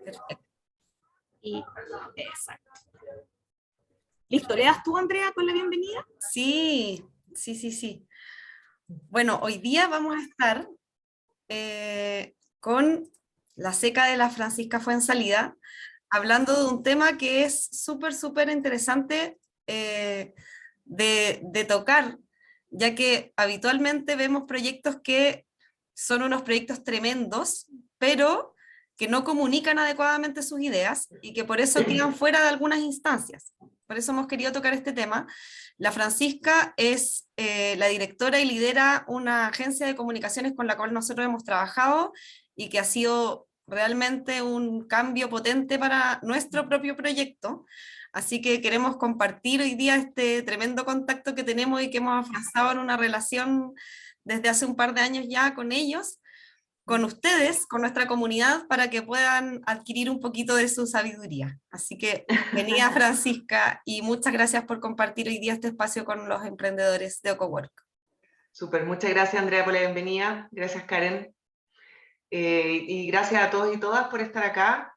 Perfecto. Y exacto. ¿Listo? ¿Le das tú, Andrea, con la bienvenida? Sí, sí, sí, sí. Bueno, hoy día vamos a estar con la seca de la Francisca Fuenzalida, hablando de un tema que es súper, súper interesante de tocar, ya que habitualmente vemos proyectos que son unos proyectos tremendos, pero que no comunican adecuadamente sus ideas y que por eso quedan fuera de algunas instancias. Por eso hemos querido tocar este tema. La Francisca es la directora y lidera una agencia de comunicaciones con la cual nosotros hemos trabajado y que ha sido realmente un cambio potente para nuestro propio proyecto. Así que queremos compartir hoy día este tremendo contacto que tenemos y que hemos avanzado en una relación desde hace un par de años ya con ellos, con ustedes, con nuestra comunidad, para que puedan adquirir un poquito de su sabiduría. Así que bienvenida, Francisca, y muchas gracias por compartir hoy día este espacio con los emprendedores de OcoWork. Súper, muchas gracias, Andrea, por la bienvenida. Gracias, Karen. Y gracias a todos y todas por estar acá.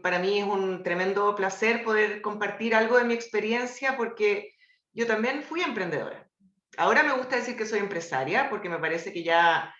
Para mí es un tremendo placer poder compartir algo de mi experiencia porque yo también fui emprendedora. Ahora me gusta decir que soy empresaria porque me parece que ya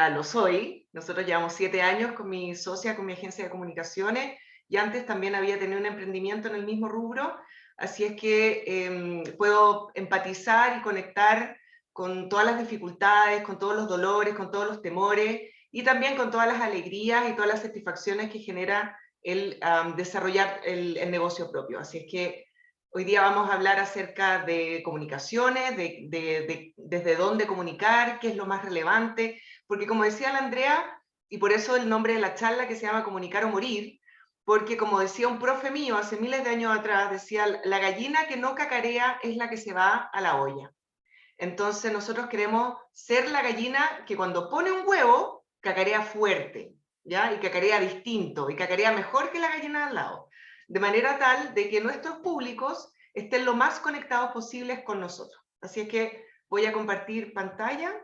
lo soy. Nosotros llevamos 7 años con mi socia, con mi agencia de comunicaciones, y antes también había tenido un emprendimiento en el mismo rubro, así es que puedo empatizar y conectar con todas las dificultades, con todos los dolores, con todos los temores, y también con todas las alegrías y todas las satisfacciones que genera el desarrollar el negocio propio. Así es que hoy día vamos a hablar acerca de comunicaciones, desde dónde comunicar, qué es lo más relevante, porque como decía la Andrea, y por eso el nombre de la charla que se llama Comunicar o Morir, porque como decía un profe mío hace miles de años atrás, decía, la gallina que no cacarea es la que se va a la olla. Entonces nosotros queremos ser la gallina que cuando pone un huevo, cacarea fuerte, ¿ya? Y cacarea distinto, y cacarea mejor que la gallina de al lado. De manera tal de que nuestros públicos estén lo más conectados posibles con nosotros. Así es que voy a compartir pantalla,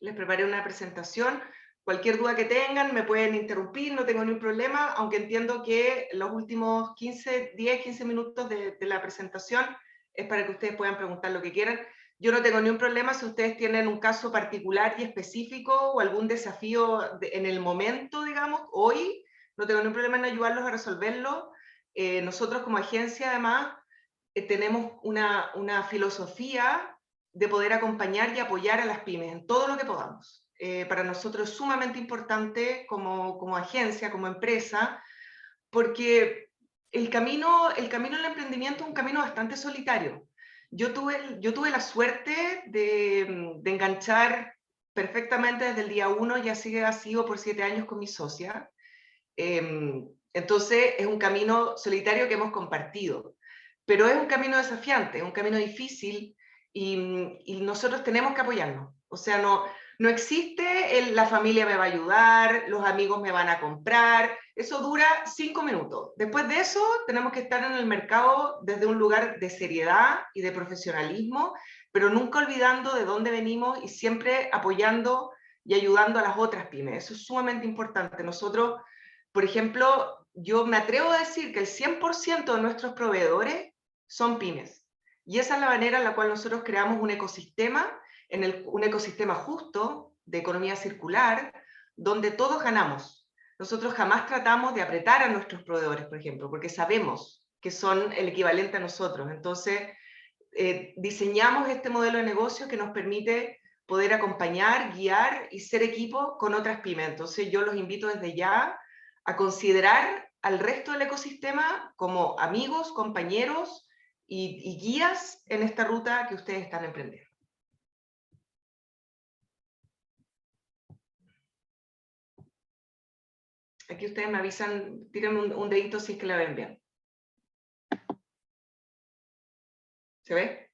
les preparé una presentación. Cualquier duda que tengan me pueden interrumpir, no tengo ningún problema, aunque entiendo que los últimos 10, 15 minutos de la presentación es para que ustedes puedan preguntar lo que quieran. Yo no tengo ningún problema si ustedes tienen un caso particular y específico o algún desafío en el momento, digamos, hoy, no tengo ningún problema en ayudarlos a resolverlo. Nosotros como agencia, además, tenemos una filosofía de poder acompañar y apoyar a las pymes en todo lo que podamos. Para nosotros es sumamente importante como agencia, como empresa, porque el camino al emprendimiento es un camino bastante solitario. Yo tuve la suerte de enganchar perfectamente desde el día 1, ya ha sido por 7 años con mi socia. Entonces es un camino solitario que hemos compartido, pero es un camino desafiante, es un camino difícil, y nosotros tenemos que apoyarnos. O sea, no existe la familia me va a ayudar, los amigos me van a comprar, eso dura 5 minutos. Después de eso tenemos que estar en el mercado desde un lugar de seriedad y de profesionalismo, pero nunca olvidando de dónde venimos y siempre apoyando y ayudando a las otras pymes. Eso es sumamente importante. Nosotros, por ejemplo, yo me atrevo a decir que el 100% de nuestros proveedores son pymes. Y esa es la manera en la cual nosotros creamos un ecosistema, un ecosistema justo de economía circular, donde todos ganamos. Nosotros jamás tratamos de apretar a nuestros proveedores, por ejemplo, porque sabemos que son el equivalente a nosotros. Entonces, diseñamos este modelo de negocio que nos permite poder acompañar, guiar y ser equipo con otras pymes. Entonces, yo los invito desde ya a considerar al resto del ecosistema como amigos, compañeros y guías en esta ruta que ustedes están emprendiendo. Aquí ustedes me avisan, tírenme un dedito si es que la ven bien. ¿Se ve?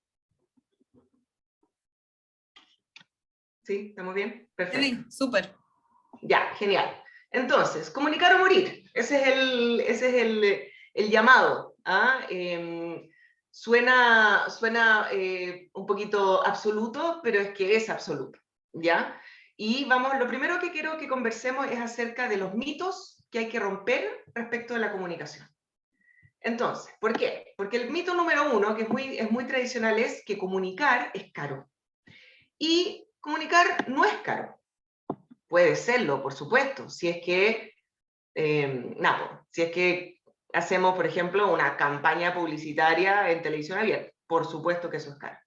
¿Sí? ¿Estamos bien? Perfecto. Sí, súper. Ya, genial. Entonces, comunicar o morir. Ese es el llamado. Suena un poquito absoluto, pero es que es absoluto, ¿ya? Y vamos, lo primero que quiero que conversemos es acerca de los mitos que hay que romper respecto de la comunicación. Entonces, ¿por qué? Porque el mito número uno, que es muy tradicional, es que comunicar es caro. Y comunicar no es caro. Puede serlo, por supuesto, si es que, si es que hacemos, por ejemplo, una campaña publicitaria en televisión abierta, por supuesto que eso es caro.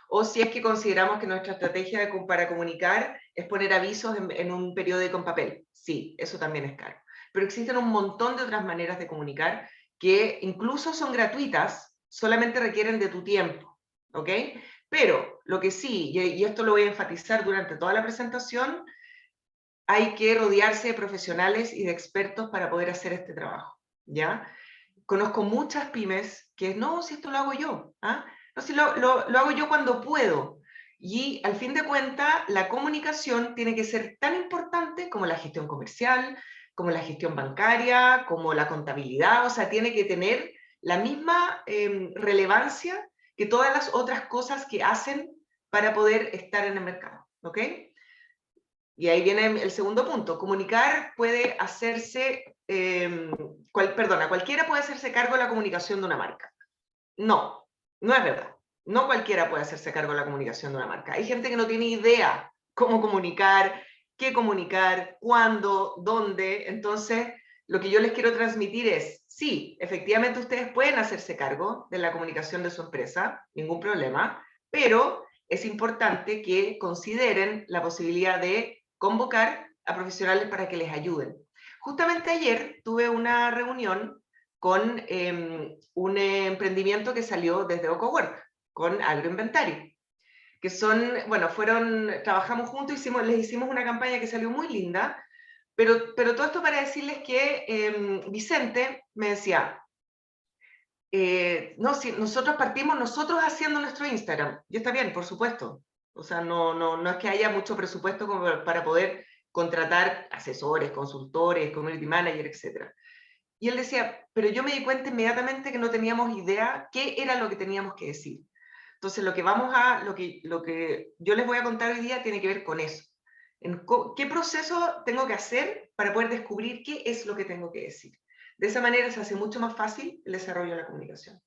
O si es que consideramos que nuestra estrategia para comunicar es poner avisos en un periódico en papel. Sí, eso también es caro. Pero existen un montón de otras maneras de comunicar que incluso son gratuitas, solamente requieren de tu tiempo, ¿ok? Pero lo que sí, y esto lo voy a enfatizar durante toda la presentación, hay que rodearse de profesionales y de expertos para poder hacer este trabajo, ¿ya? Conozco muchas pymes que, no, si esto lo hago yo, ¿ah? No, si lo hago yo cuando puedo. Y al fin de cuentas, la comunicación tiene que ser tan importante como la gestión comercial, como la gestión bancaria, como la contabilidad, o sea, tiene que tener la misma relevancia que todas las otras cosas que hacen para poder estar en el mercado, ¿ok? Y ahí viene el segundo punto. Comunicar puede hacerse, cualquiera puede hacerse cargo de la comunicación de una marca. No, no es verdad. No cualquiera puede hacerse cargo de la comunicación de una marca. Hay gente que no tiene idea cómo comunicar, qué comunicar, cuándo, dónde. Entonces, lo que yo les quiero transmitir es, sí, efectivamente ustedes pueden hacerse cargo de la comunicación de su empresa, ningún problema, pero es importante que consideren la posibilidad de convocar a profesionales para que les ayuden. Justamente ayer tuve una reunión con un emprendimiento que salió desde OcoWork, con Agroinventario, que son, bueno, trabajamos juntos, les hicimos una campaña que salió muy linda, pero todo esto para decirles que Vicente me decía, no, si nosotros partimos nosotros haciendo nuestro Instagram, y está bien, por supuesto, o sea, no es que haya mucho presupuesto como para poder contratar asesores, consultores, community manager, etc. Y él decía, pero yo me di cuenta inmediatamente que no teníamos idea qué era lo que teníamos que decir. Entonces, lo que yo les voy a contar hoy día tiene que ver con eso. ¿Qué proceso tengo que hacer para poder descubrir qué es lo que tengo que decir? De esa manera se hace mucho más fácil el desarrollo de la comunicación.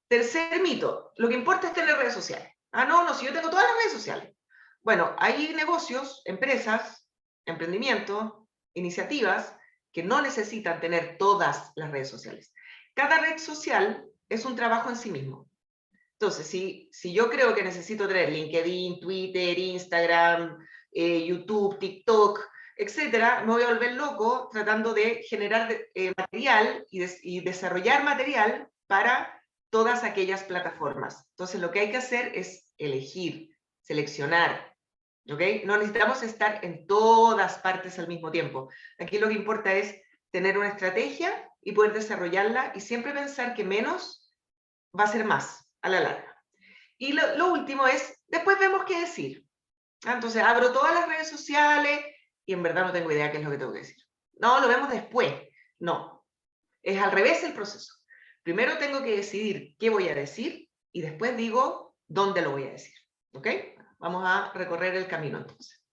Tercer mito, lo que importa es tener redes sociales. Ah, no, si yo tengo todas las redes sociales. Bueno, hay negocios, empresas, emprendimientos, iniciativas que no necesitan tener todas las redes sociales. Cada red social es un trabajo en sí mismo. Entonces, si yo creo que necesito tener LinkedIn, Twitter, Instagram, YouTube, TikTok, etcétera, me voy a volver loco tratando de generar material y desarrollar material para todas aquellas plataformas. Entonces, lo que hay que hacer es elegir, seleccionar, ¿ok? No necesitamos estar en todas partes al mismo tiempo. Aquí lo que importa es tener una estrategia y poder desarrollarla y siempre pensar que menos va a ser más a la larga. Y lo último es, después vemos qué decir. Entonces, abro todas las redes sociales y en verdad no tengo idea qué es lo que tengo que decir. No, lo vemos después. No, es al revés el proceso. Primero tengo que decidir qué voy a decir y después digo dónde lo voy a decir. ¿Ok? Vamos a recorrer el camino entonces.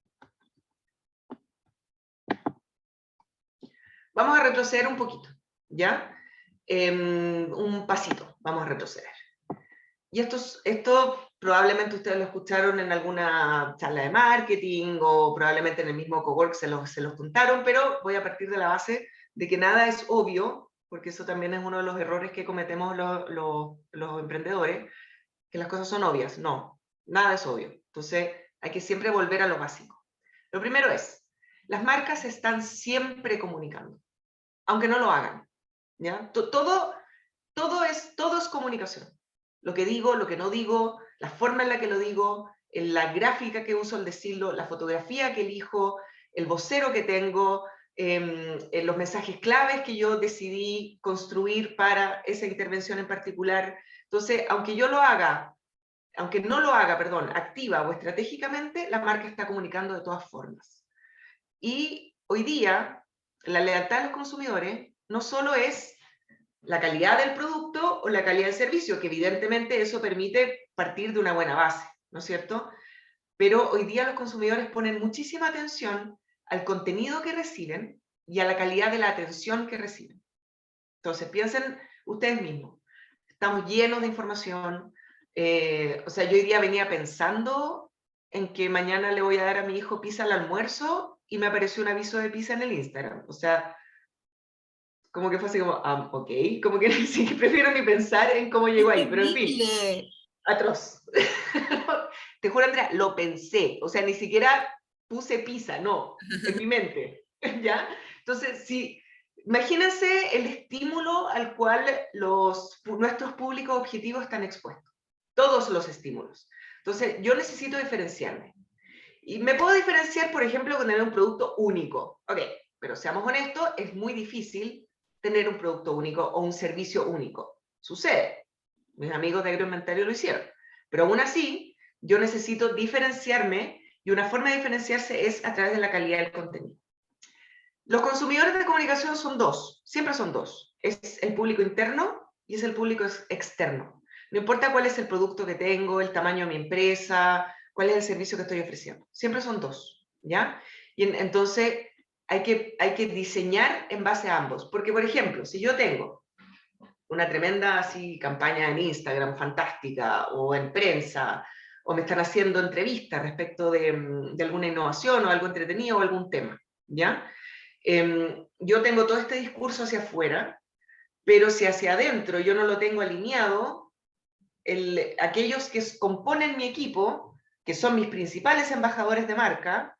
Vamos a retroceder un poquito, ¿ya? Un pasito, vamos a retroceder. Y esto probablemente ustedes lo escucharon en alguna charla de marketing o probablemente en el mismo cowork se los contaron, pero voy a partir de la base de que nada es obvio, porque eso también es uno de los errores que cometemos los emprendedores, que las cosas son obvias. No, nada es obvio. Entonces hay que siempre volver a lo básico. Lo primero es, las marcas están siempre comunicando, aunque no lo hagan, ¿ya? Todo es comunicación. Lo que digo, lo que no digo, la forma en la que lo digo, la gráfica que uso al decirlo, la fotografía que elijo, el vocero que tengo, los mensajes claves que yo decidí construir para esa intervención en particular. Entonces, aunque no lo haga, activa o estratégicamente, la marca está comunicando de todas formas. Y hoy día, la lealtad de los consumidores no solo es la calidad del producto o la calidad del servicio, que evidentemente eso permite partir de una buena base, ¿no es cierto? Pero hoy día los consumidores ponen muchísima atención al contenido que reciben y a la calidad de la atención que reciben. Entonces, piensen ustedes mismos, estamos llenos de información, o sea, yo hoy día venía pensando en que mañana le voy a dar a mi hijo pizza al almuerzo y me apareció un aviso de pizza en el Instagram, o sea, como que fue así como, ok, como que sí, prefiero ni pensar en cómo llegó ahí, pero en fin, Terrible. atroz. Te juro, Andrea, lo pensé, o sea, ni siquiera puse pizza, no, en mi mente, ¿ya? Entonces, sí, imagínense el estímulo al cual nuestros públicos objetivos están expuestos, todos los estímulos. Entonces, yo necesito diferenciarme. Y me puedo diferenciar, por ejemplo, con tener un producto único. Ok, pero seamos honestos, es muy difícil tener un producto único o un servicio único. Sucede. Mis amigos de agroinventario lo hicieron. Pero aún así, yo necesito diferenciarme y una forma de diferenciarse es a través de la calidad del contenido. Los consumidores de comunicación son dos, siempre son dos. Es el público interno y es el público externo. No importa cuál es el producto que tengo, el tamaño de mi empresa, cuál es el servicio que estoy ofreciendo. Siempre son dos, ¿ya? Y entonces hay que diseñar en base a ambos. Porque, por ejemplo, si yo tengo una tremenda así, campaña en Instagram fantástica, o en prensa, o me están haciendo entrevistas respecto de alguna innovación, o algo entretenido, o algún tema, ¿ya? Yo tengo todo este discurso hacia afuera, pero si hacia adentro yo no lo tengo alineado, aquellos que componen mi equipo, que son mis principales embajadores de marca,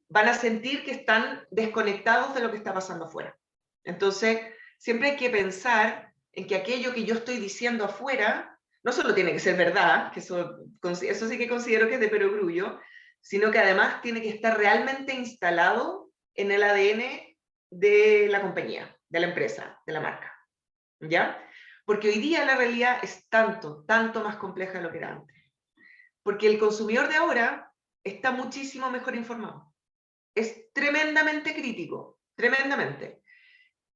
van a sentir que están desconectados de lo que está pasando afuera. Entonces, siempre hay que pensar en que aquello que yo estoy diciendo afuera, no solo tiene que ser verdad, que eso sí que considero que es de perogrullo, sino que además tiene que estar realmente instalado en el ADN de la compañía, de la empresa, de la marca, ¿ya? Porque hoy día la realidad es tanto más compleja de lo que era antes. Porque el consumidor de ahora está muchísimo mejor informado. Es tremendamente crítico, tremendamente.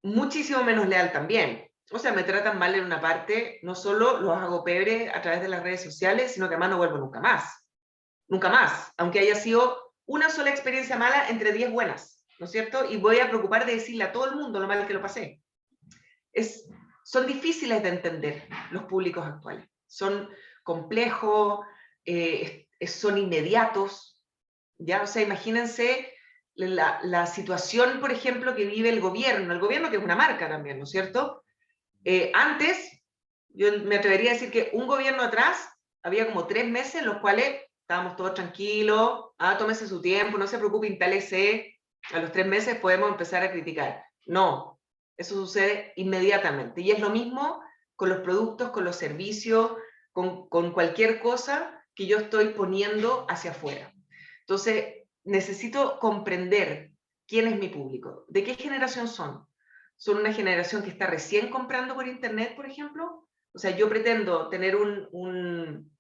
Muchísimo menos leal también. O sea, me tratan mal en una parte, no solo los hago pebre a través de las redes sociales, sino que además no vuelvo nunca más. Nunca más, aunque haya sido una sola experiencia mala entre 10 buenas, ¿no es cierto? Y voy a preocupar de decirle a todo el mundo lo mal que lo pasé. Son difíciles de entender los públicos actuales. Son complejos, son inmediatos, ¿ya? O sea, imagínense la situación, por ejemplo, que vive el gobierno que es una marca también, ¿no es cierto? Antes, yo me atrevería a decir que un gobierno atrás, había como 3 meses en los cuales estábamos todos tranquilos, tómese su tiempo, no se preocupe, instálese, a los 3 meses podemos empezar a criticar. No, eso sucede inmediatamente. Y es lo mismo con los productos, con los servicios, con cualquier cosa que yo estoy poniendo hacia afuera. Entonces, necesito comprender quién es mi público, de qué generación son. ¿Son una generación que está recién comprando por internet, por ejemplo? O sea, yo pretendo tener un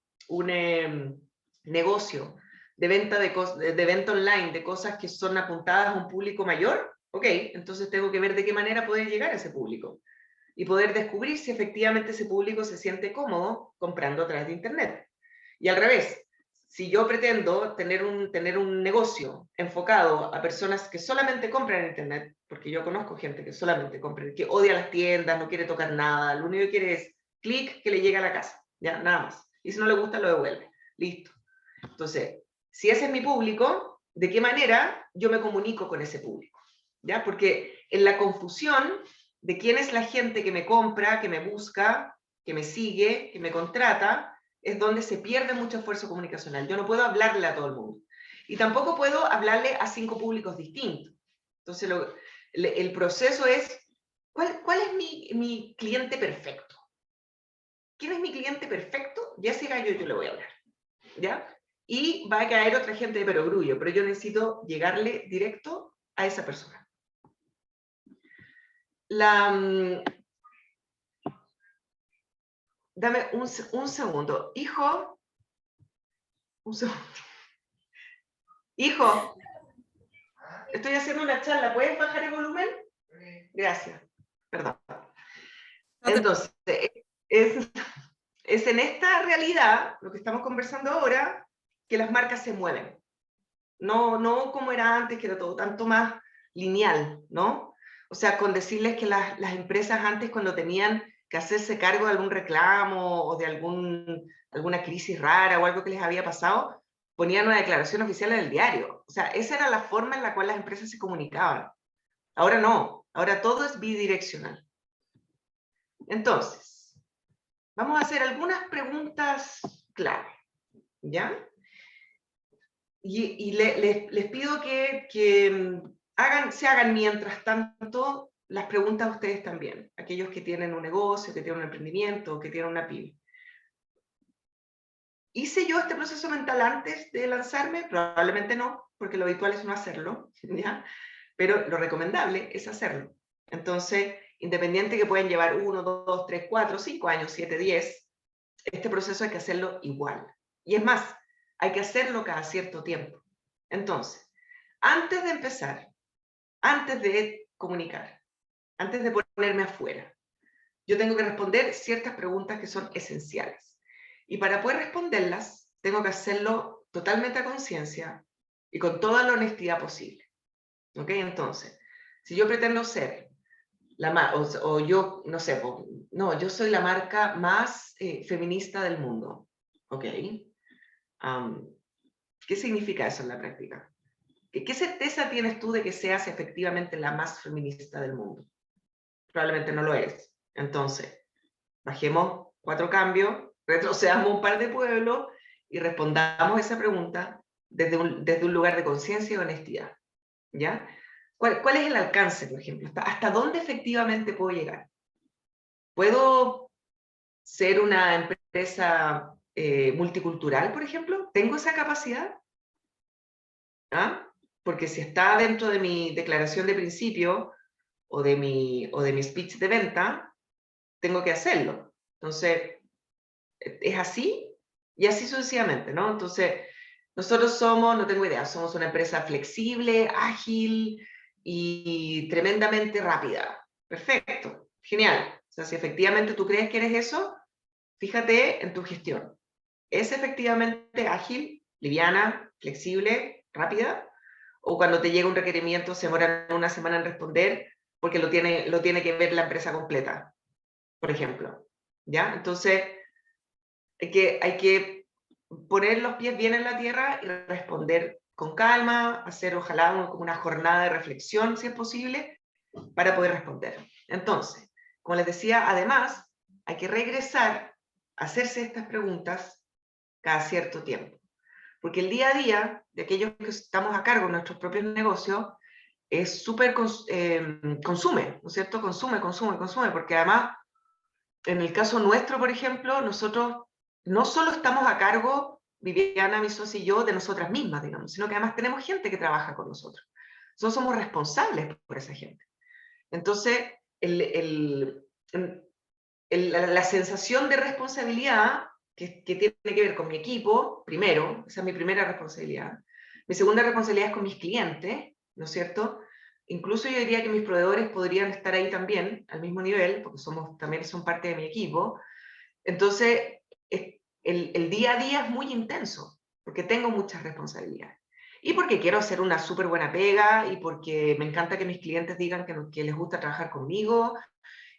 negocio de venta online de cosas que son apuntadas a un público mayor. Ok, entonces tengo que ver de qué manera poder llegar a ese público y poder descubrir si efectivamente ese público se siente cómodo comprando a través de internet. Y al revés, si yo pretendo tener un negocio enfocado a personas que solamente compran en internet, porque yo conozco gente que solamente compra, que odia las tiendas, no quiere tocar nada, lo único que quiere es clic que le llegue a la casa, ya, nada más. Y si no le gusta, lo devuelve. Listo. Entonces, si ese es mi público, ¿de qué manera yo me comunico con ese público? ¿Ya? Porque en la confusión de quién es la gente que me compra, que me busca, que me sigue, que me contrata, es donde se pierde mucho esfuerzo comunicacional. Yo no puedo hablarle a todo el mundo. Y tampoco puedo hablarle a 5 públicos distintos. Entonces, el proceso es, ¿cuál es mi cliente perfecto? ¿Quién es mi cliente perfecto? Ya ese gallo yo le voy a hablar. ¿Ya? Y va a caer otra gente de perogrullo, pero yo necesito llegarle directo a esa persona. Dame un segundo. Hijo, un segundo. Hijo, estoy haciendo una charla, ¿puedes bajar el volumen? Gracias. Perdón. Entonces, es en esta realidad, lo que estamos conversando ahora, que las marcas se mueven. No como era antes, que era todo tanto más lineal, ¿no? O sea, con decirles que las empresas antes, cuando tenían que hacerse cargo de algún reclamo o de alguna crisis rara o algo que les había pasado, ponían una declaración oficial en el diario. O sea, esa era la forma en la cual las empresas se comunicaban. Ahora no, ahora todo es bidireccional. Entonces, vamos a hacer algunas preguntas clave, ¿ya? Y les pido que se hagan mientras tanto las preguntas a ustedes también, aquellos que tienen un negocio, que tienen un emprendimiento, que tienen una pyme. ¿Hice yo este proceso mental antes de lanzarme? Probablemente no, porque lo habitual es no hacerlo, ¿ya? Pero lo recomendable es hacerlo. Entonces, independiente que pueden llevar 1, 2, 3, 4, 5 años, 7, 10, este proceso hay que hacerlo igual. Y es más, hay que hacerlo cada cierto tiempo. Entonces, antes de empezar, antes de comunicar, antes de ponerme afuera, yo tengo que responder ciertas preguntas que son esenciales. Y para poder responderlas, tengo que hacerlo totalmente a conciencia y con toda la honestidad posible. ¿Ok? Entonces, si yo pretendo ser o yo, no sé, no, yo soy la marca más feminista del mundo. ¿Ok? ¿Qué significa eso en la práctica? ¿Qué certeza tienes tú de que seas efectivamente la más feminista del mundo? Probablemente no lo eres. Entonces, bajemos 4 cambios, retrocedamos un par de pueblos y respondamos esa pregunta desde un lugar de conciencia y honestidad. ¿Ya? ¿Cuál es el alcance, por ejemplo? ¿Hasta dónde efectivamente puedo llegar? ¿Puedo ser una empresa multicultural, por ejemplo? ¿Tengo esa capacidad? ¿Ah? Porque si está dentro de mi declaración de principio o de mi speech de venta, tengo que hacerlo. Entonces, es así y así sucesivamente, ¿no? Entonces, nosotros somos, no tengo idea, somos una empresa flexible, ágil y tremendamente rápida. Perfecto, genial. O sea, si efectivamente tú crees que eres eso, fíjate en tu gestión. ¿Es efectivamente ágil, liviana, flexible, rápida? ¿O cuando te llega un requerimiento se demora una semana en responder porque lo tiene que ver la empresa completa, por ejemplo? ¿Ya? Entonces, hay que poner los pies bien en la tierra y responder con calma, hacer ojalá como una jornada de reflexión, si es posible, para poder responder. Entonces, como les decía, además, hay que regresar a hacerse estas preguntas cada cierto tiempo. Porque el día a día de aquellos que estamos a cargo de nuestros propios negocios es súper consume, ¿no es cierto? Consume, porque además, en el caso nuestro, por ejemplo, nosotros no solo estamos a cargo, Viviana, mi socia y yo, de nosotras mismas, digamos, sino que además tenemos gente que trabaja con nosotros. Nosotros somos responsables por esa gente. Entonces, la sensación de responsabilidad que tiene que ver con mi equipo, primero, esa es mi primera responsabilidad. Mi segunda responsabilidad es con mis clientes, ¿no es cierto? Incluso yo diría que mis proveedores podrían estar ahí también, al mismo nivel, porque también son parte de mi equipo. Entonces, el día a día es muy intenso, porque tengo muchas responsabilidades. Y porque quiero hacer una súper buena pega, y porque me encanta que mis clientes digan que les gusta trabajar conmigo,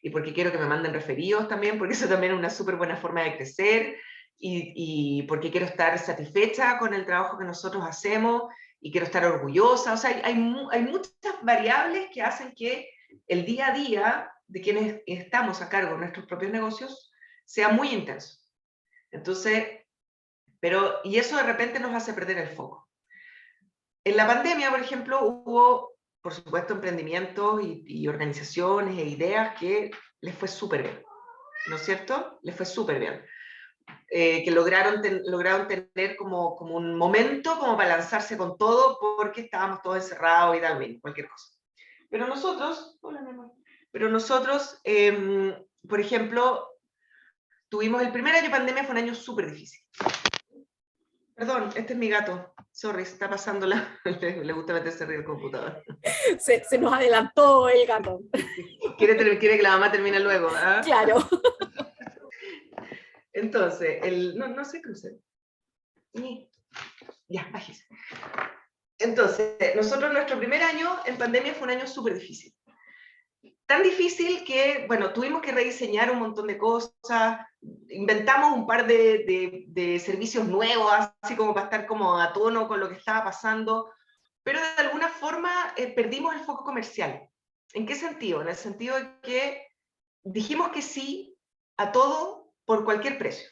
y porque quiero que me manden referidos también, porque eso también es una súper buena forma de crecer, y porque quiero estar satisfecha con el trabajo que nosotros hacemos, y quiero estar orgullosa. O sea, hay muchas variables que hacen que el día a día de quienes estamos a cargo de nuestros propios negocios sea muy intenso. Entonces, y eso de repente nos hace perder el foco. En la pandemia, por ejemplo, hubo, por supuesto, emprendimientos y organizaciones e ideas que les fue súper bien, ¿no es cierto? Les fue súper bien. Que lograron tener como un momento como para lanzarse con todo porque estábamos todos encerrados y tal, bien, cualquier cosa. Pero nosotros, por ejemplo, tuvimos el primer año de pandemia, fue un año súper difícil. Perdón, este es mi gato. Sorry, está pasándola. Le gusta meterse arriba del computador. Se nos adelantó el gato. Quiere que la mamá termine luego, ¿ah? Claro. Entonces, no se cruce. Ya, bájese. Entonces, nosotros nuestro primer año en pandemia fue un año súper difícil. tan difícil que, bueno, tuvimos que rediseñar un montón de cosas, inventamos un par de servicios nuevos, así como para estar como a tono con lo que estaba pasando, pero de alguna forma perdimos el foco comercial. ¿En qué sentido? En el sentido de que dijimos que sí a todo por cualquier precio.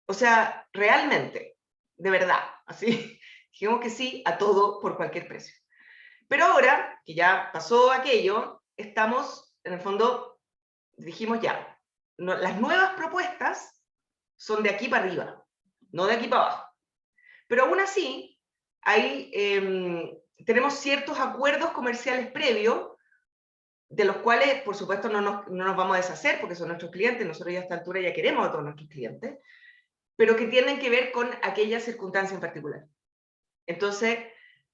O sea, realmente, de verdad, así, dijimos que sí a todo por cualquier precio. Pero ahora, que ya pasó aquello, estamos, en el fondo, dijimos ya, no, las nuevas propuestas son de aquí para arriba, no de aquí para abajo. Pero aún así, hay, tenemos ciertos acuerdos comerciales previos, de los cuales, por supuesto, no nos vamos a deshacer, porque son nuestros clientes, nosotros ya a esta altura ya queremos a todos nuestros clientes, pero que tienen que ver con aquella circunstancia en particular. Entonces,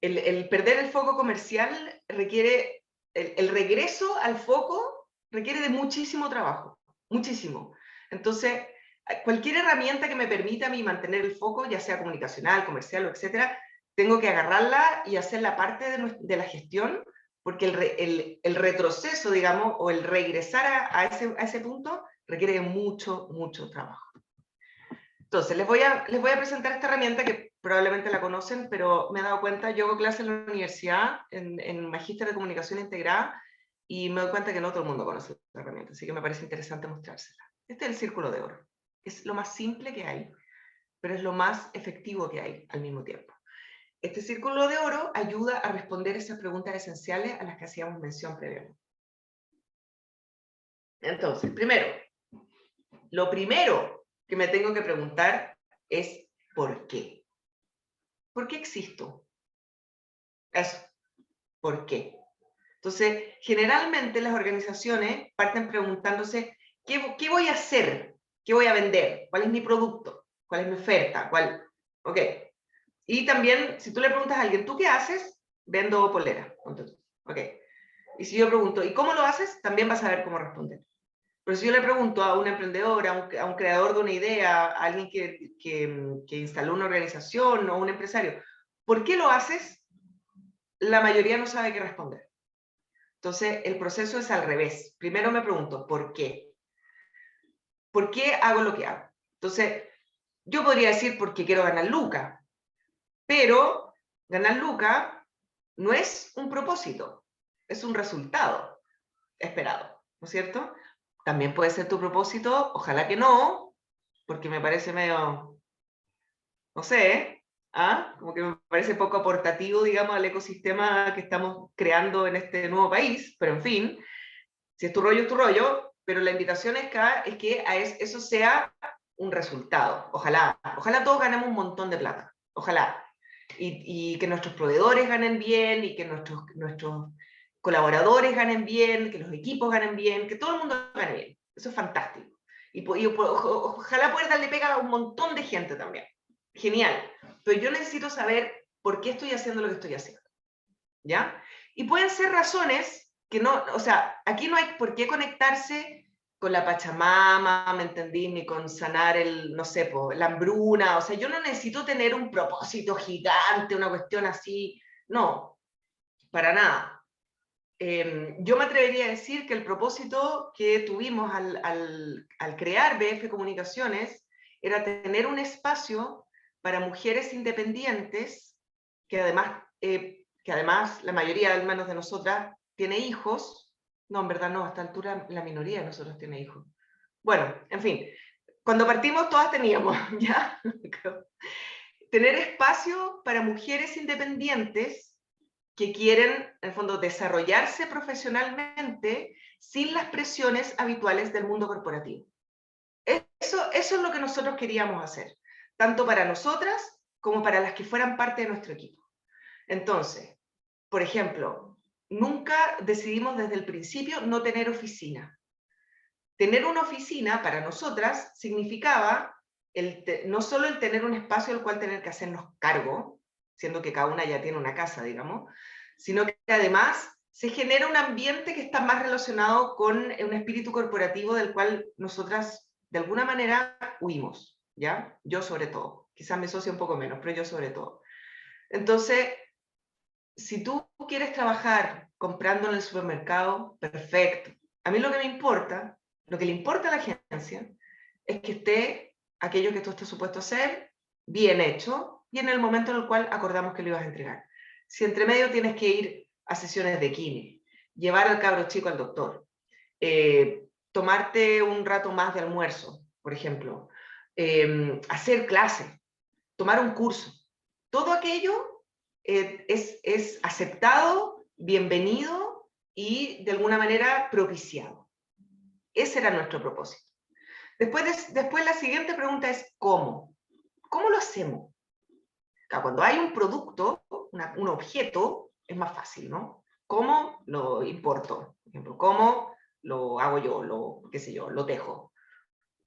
el perder el foco comercial requiere, el regreso al foco requiere de muchísimo trabajo, muchísimo. Entonces, cualquier herramienta que me permita a mí mantener el foco, ya sea comunicacional, comercial o etcétera, tengo que agarrarla y hacerla parte de la gestión, porque el retroceso, digamos, o el regresar a ese punto requiere mucho, mucho trabajo. Entonces, les voy a presentar esta herramienta que probablemente la conocen, pero me he dado cuenta, yo hago clases en la universidad, en Magíster de Comunicación Integrada, y me doy cuenta que no todo el mundo conoce esta herramienta, así que me parece interesante mostrársela. Este es el círculo de oro. Es lo más simple que hay, pero es lo más efectivo que hay al mismo tiempo. Este círculo de oro ayuda a responder esas preguntas esenciales a las que hacíamos mención previamente. Entonces, lo primero que me tengo que preguntar es ¿por qué? ¿Por qué existo? Eso, ¿por qué? Entonces, generalmente las organizaciones parten preguntándose ¿qué voy a hacer? ¿Qué voy a vender? ¿Cuál es mi producto? ¿Cuál es mi oferta? Ok. Y también, si tú le preguntas a alguien, ¿tú qué haces? Vendo polera. Ok. Y si yo pregunto, ¿y cómo lo haces? También vas a saber cómo responder. Pero si yo le pregunto a un emprendedor, a un creador de una idea, a alguien que instaló una organización o un empresario, ¿por qué lo haces? La mayoría no sabe qué responder. Entonces, el proceso es al revés. Primero me pregunto, ¿por qué? ¿Por qué hago lo que hago? Entonces, yo podría decir porque quiero ganar lucas, pero ganar lucas no es un propósito, es un resultado esperado, ¿no es cierto? También puede ser tu propósito, ojalá que no, porque me parece medio, no sé, como que me parece poco aportativo, digamos, al ecosistema que estamos creando en este nuevo país, pero en fin, si es tu rollo, es tu rollo, pero la invitación es que eso sea un resultado. Ojalá todos ganemos un montón de plata, ojalá. Y que nuestros proveedores ganen bien, y que nuestros colaboradores ganen bien, que los equipos ganen bien, que todo el mundo gane bien. Eso es fantástico. Y ojalá poder darle pega a un montón de gente también. Genial. Pero yo necesito saber por qué estoy haciendo lo que estoy haciendo. ¿Ya? Y pueden ser razones que no, o sea, aquí no hay por qué conectarse con la Pachamama, ¿me entendí? Ni con sanar no sé, la hambruna, o sea, yo no necesito tener un propósito gigante, una cuestión así, no, para nada. Yo me atrevería a decir que el propósito que tuvimos al crear BF Comunicaciones era tener un espacio para mujeres independientes que además la mayoría, al menos de nosotras, tiene hijos. No, en verdad no, a esta altura la minoría de nosotros tiene hijos. Bueno, en fin, cuando partimos todas teníamos, ¿ya? Tener espacio para mujeres independientes que quieren, en el fondo, desarrollarse profesionalmente sin las presiones habituales del mundo corporativo. Eso es lo que nosotros queríamos hacer, tanto para nosotras como para las que fueran parte de nuestro equipo. Entonces, por ejemplo, nunca decidimos desde el principio no tener oficina. Tener una oficina para nosotras significaba no solo el tener un espacio al cual tener que hacernos cargo, siendo que cada una ya tiene una casa, digamos, sino que además se genera un ambiente que está más relacionado con un espíritu corporativo del cual nosotras de alguna manera huimos, ¿ya? Yo sobre todo, quizás mi socio un poco menos, pero yo sobre todo. Entonces, si tú quieres trabajar comprando en el supermercado, perfecto, A mí lo que me importa, lo que le importa a la agencia, es que esté aquello que tú estás supuesto a hacer, bien hecho, y en el momento en el cual acordamos que lo ibas a entregar. Si entre medio tienes que ir a sesiones de kine, llevar al cabro chico al doctor, tomarte un rato más de almuerzo, por ejemplo, hacer clase, tomar un curso, todo aquello es aceptado, bienvenido y de alguna manera propiciado. Ese era nuestro propósito. Después la siguiente pregunta es ¿cómo? ¿Cómo lo hacemos? Cuando hay un producto, un objeto, es más fácil, ¿no? ¿Cómo lo importo? Por ejemplo, ¿cómo lo hago yo? Qué sé yo, lo tejo,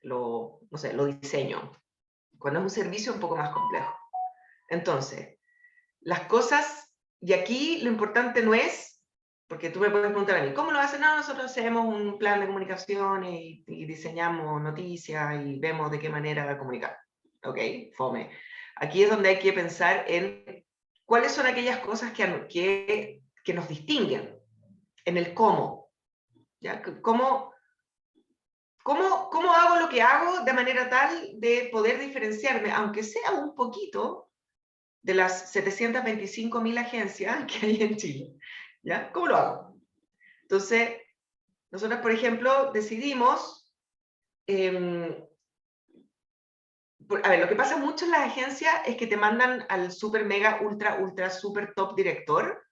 no sé, lo diseño. Cuando es un servicio, un poco más complejo. Entonces, las cosas, y aquí lo importante no es, porque tú me puedes preguntar a mí, ¿cómo lo hacen? No, nosotros hacemos un plan de comunicación y diseñamos noticias y vemos de qué manera comunicar. Ok, fome. Aquí es donde hay que pensar en cuáles son aquellas cosas que nos distinguen, en el cómo. ¿Ya? ¿Cómo hago lo que hago de manera tal de poder diferenciarme, aunque sea un poquito, de las 725.000 agencias que hay en Chile? ¿Ya? ¿Cómo lo hago? Entonces, nosotros, por ejemplo, decidimos... a ver, lo que pasa mucho en las agencias es que te mandan al super mega ultra super top director,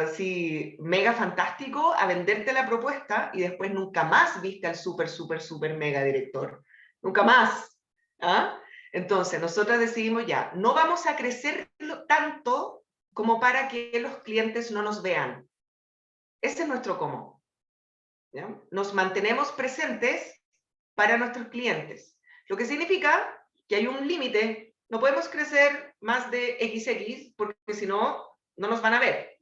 así mega fantástico, a venderte la propuesta y después nunca más viste al super mega director. Nunca más. ¿Ah? Entonces, nosotros decidimos ya, no vamos a crecer tanto como para que los clientes no nos vean. Ese es nuestro cómo. ¿Ya? Nos mantenemos presentes para nuestros clientes. Lo que significa que hay un límite. No podemos crecer más de XX porque si no, no nos van a ver.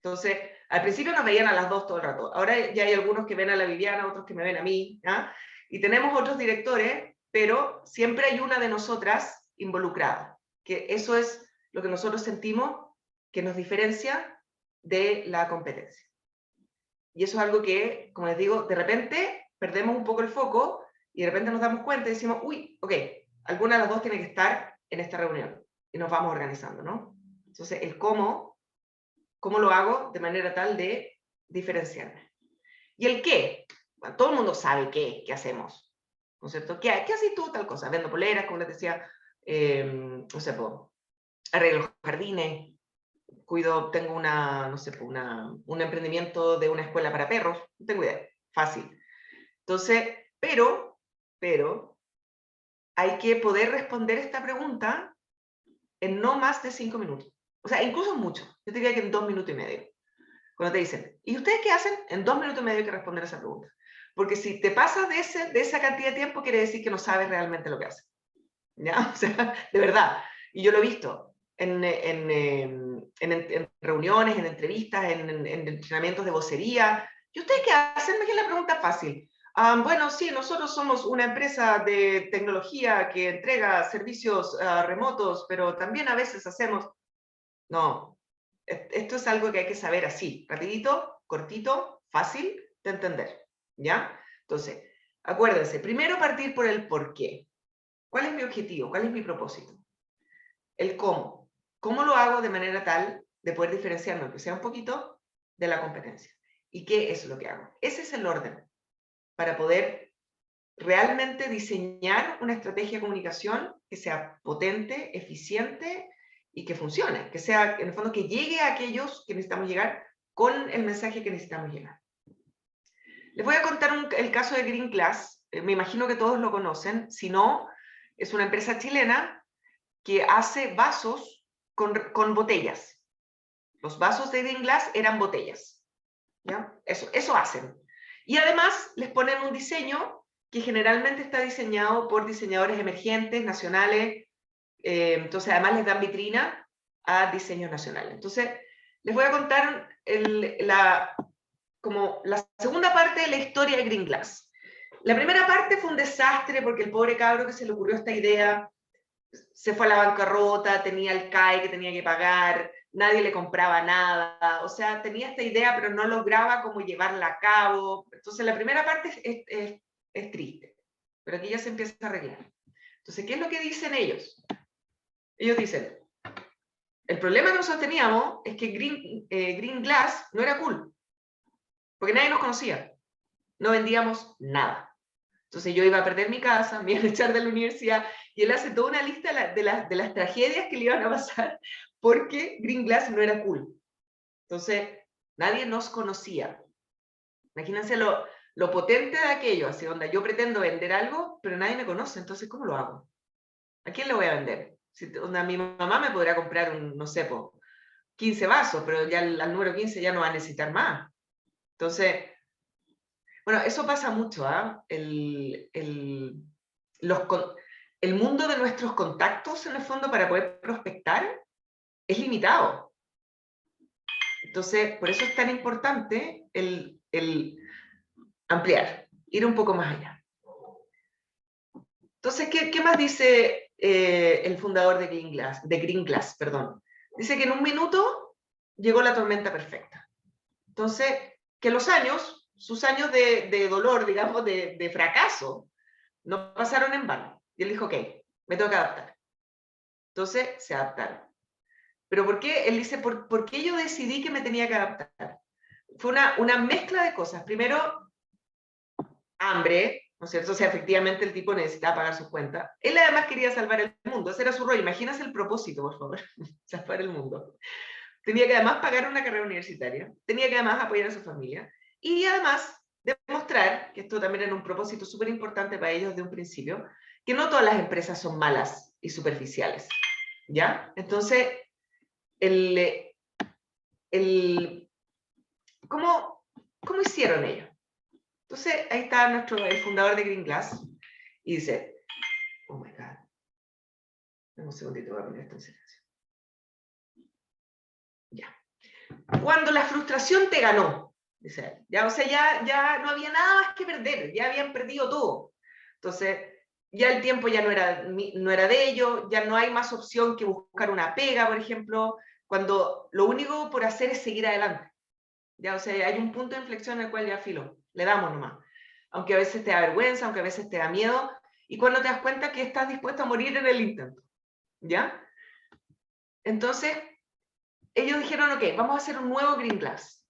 Entonces, al principio nos veían a las dos todo el rato. Ahora ya hay algunos que ven a la Viviana, otros que me ven a mí. ¿Ah? Y tenemos otros directores, pero siempre hay una de nosotras involucrada. Que eso es lo que nosotros sentimos que nos diferencia de la competencia. Y eso es algo que, como les digo, de repente perdemos un poco el foco y de repente nos damos cuenta y decimos, uy, ok, alguna de las dos tiene que estar en esta reunión y nos vamos organizando, ¿no? Entonces, el cómo lo hago de manera tal de diferenciarme. Y el qué, bueno, todo el mundo sabe qué hacemos, ¿no es cierto? ¿Qué haces tú tal cosa? Vendo poleras, como les decía, no sé, arreglo los jardines, tengo no sé, un emprendimiento de una escuela para perros, no tengo idea, fácil. Entonces, pero, hay que poder responder esta pregunta en no más de 5 minutos. O sea, incluso mucho. Yo te diría que en 2 minutos y medio. Cuando te dicen, ¿y ustedes qué hacen? En 2 minutos y medio hay que responder esa pregunta. Porque si te pasas de esa cantidad de tiempo, quiere decir que no sabes realmente lo que haces. ¿Ya? O sea, de verdad. Y yo lo he visto en reuniones, en entrevistas, en entrenamientos de vocería. ¿Y ustedes qué hacen? Me queda la pregunta fácil. Bueno, sí, nosotros somos una empresa de tecnología que entrega servicios remotos, pero también a veces hacemos... No, esto es algo que hay que saber así, rapidito, cortito, fácil de entender, ¿ya? Entonces, acuérdense, primero partir por el por qué. ¿Cuál es mi objetivo? ¿Cuál es mi propósito? El cómo. ¿Cómo lo hago de manera tal de poder diferenciarme, aunque sea un poquito, de la competencia? ¿Y qué es lo que hago? Ese es el orden para poder realmente diseñar una estrategia de comunicación que sea potente, eficiente y que funcione, que sea, en el fondo, que llegue a aquellos que necesitamos llegar con el mensaje que necesitamos llegar. Les voy a contar el caso de Green Glass. Me imagino que todos lo conocen. Si no, es una empresa chilena que hace vasos con botellas. Los vasos de Green Glass eran botellas. ¿Ya? Eso hacen. Y además les ponen un diseño que generalmente está diseñado por diseñadores emergentes, nacionales. Entonces, además les dan vitrina a diseños nacionales. Entonces, les voy a contar como la segunda parte de la historia de Green Glass. La primera parte fue un desastre porque el pobre cabro que se le ocurrió esta idea se fue a la bancarrota, tenía el CAE que tenía que pagar, nadie le compraba nada, o sea, tenía esta idea, pero no lograba cómo llevarla a cabo. Entonces, la primera parte es triste, pero aquí ya se empieza a arreglar. Entonces, ¿qué es lo que dicen ellos? Ellos dicen, el problema que nosotros teníamos es que Green Glass no era cool, porque nadie nos conocía, no vendíamos nada. Entonces yo iba a perder mi casa, me iban a echar de la universidad, y él hace toda una lista de las tragedias que le iban a pasar porque Green Glass no era cool. Entonces, nadie nos conocía. Imagínense lo potente de aquello, así donde yo pretendo vender algo, pero nadie me conoce, entonces ¿cómo lo hago? ¿A quién le voy a vender? Si, onda, mi mamá me podrá comprar no sé, 15 vasos, pero ya al número 15 ya no va a necesitar más. Entonces, bueno, eso pasa mucho, ¿ah? El mundo de nuestros contactos, en el fondo, para poder prospectar, es limitado. Entonces, por eso es tan importante el ampliar, ir un poco más allá. Entonces, ¿qué más dice el fundador de Green Glass? Perdón. Dice que en un minuto llegó la tormenta perfecta. Entonces, que sus años de dolor, digamos, de fracaso, no pasaron en vano. Y él dijo, ok, me tengo que adaptar. Entonces, se adaptaron. ¿Pero por qué? Él dice, ¿por qué yo decidí que me tenía que adaptar? Fue una mezcla de cosas. Primero, hambre, ¿no es cierto? O sea, efectivamente el tipo necesitaba pagar sus cuentas. Él además quería salvar el mundo, ese era su rol. Imagínense el propósito, por favor, salvar el mundo. Tenía que además pagar una carrera universitaria, tenía que además apoyar a su familia, y además demostrar, que esto también era un propósito súper importante para ellos de un principio, que no todas las empresas son malas y superficiales, ¿ya? Entonces, ¿cómo hicieron ellos? Entonces, ahí está el fundador de Green Glass, y dice, oh my God, un segundito, voy a poner esto en silencio. Ya. Cuando la frustración te ganó, dice él, ya, o sea, ya no había nada más que perder, ya habían perdido todo. Entonces, ya el tiempo ya no era de ellos, ya no hay más opción que buscar una pega, por ejemplo, cuando lo único por hacer es seguir adelante. Ya, o sea, hay un punto de inflexión en el cual ya filo, le damos nomás. Aunque a veces te da vergüenza, aunque a veces te da miedo, y cuando te das cuenta que estás dispuesto a morir en el intento. ¿Ya? Entonces, ellos dijeron, ok, vamos a hacer un nuevo Green Glass.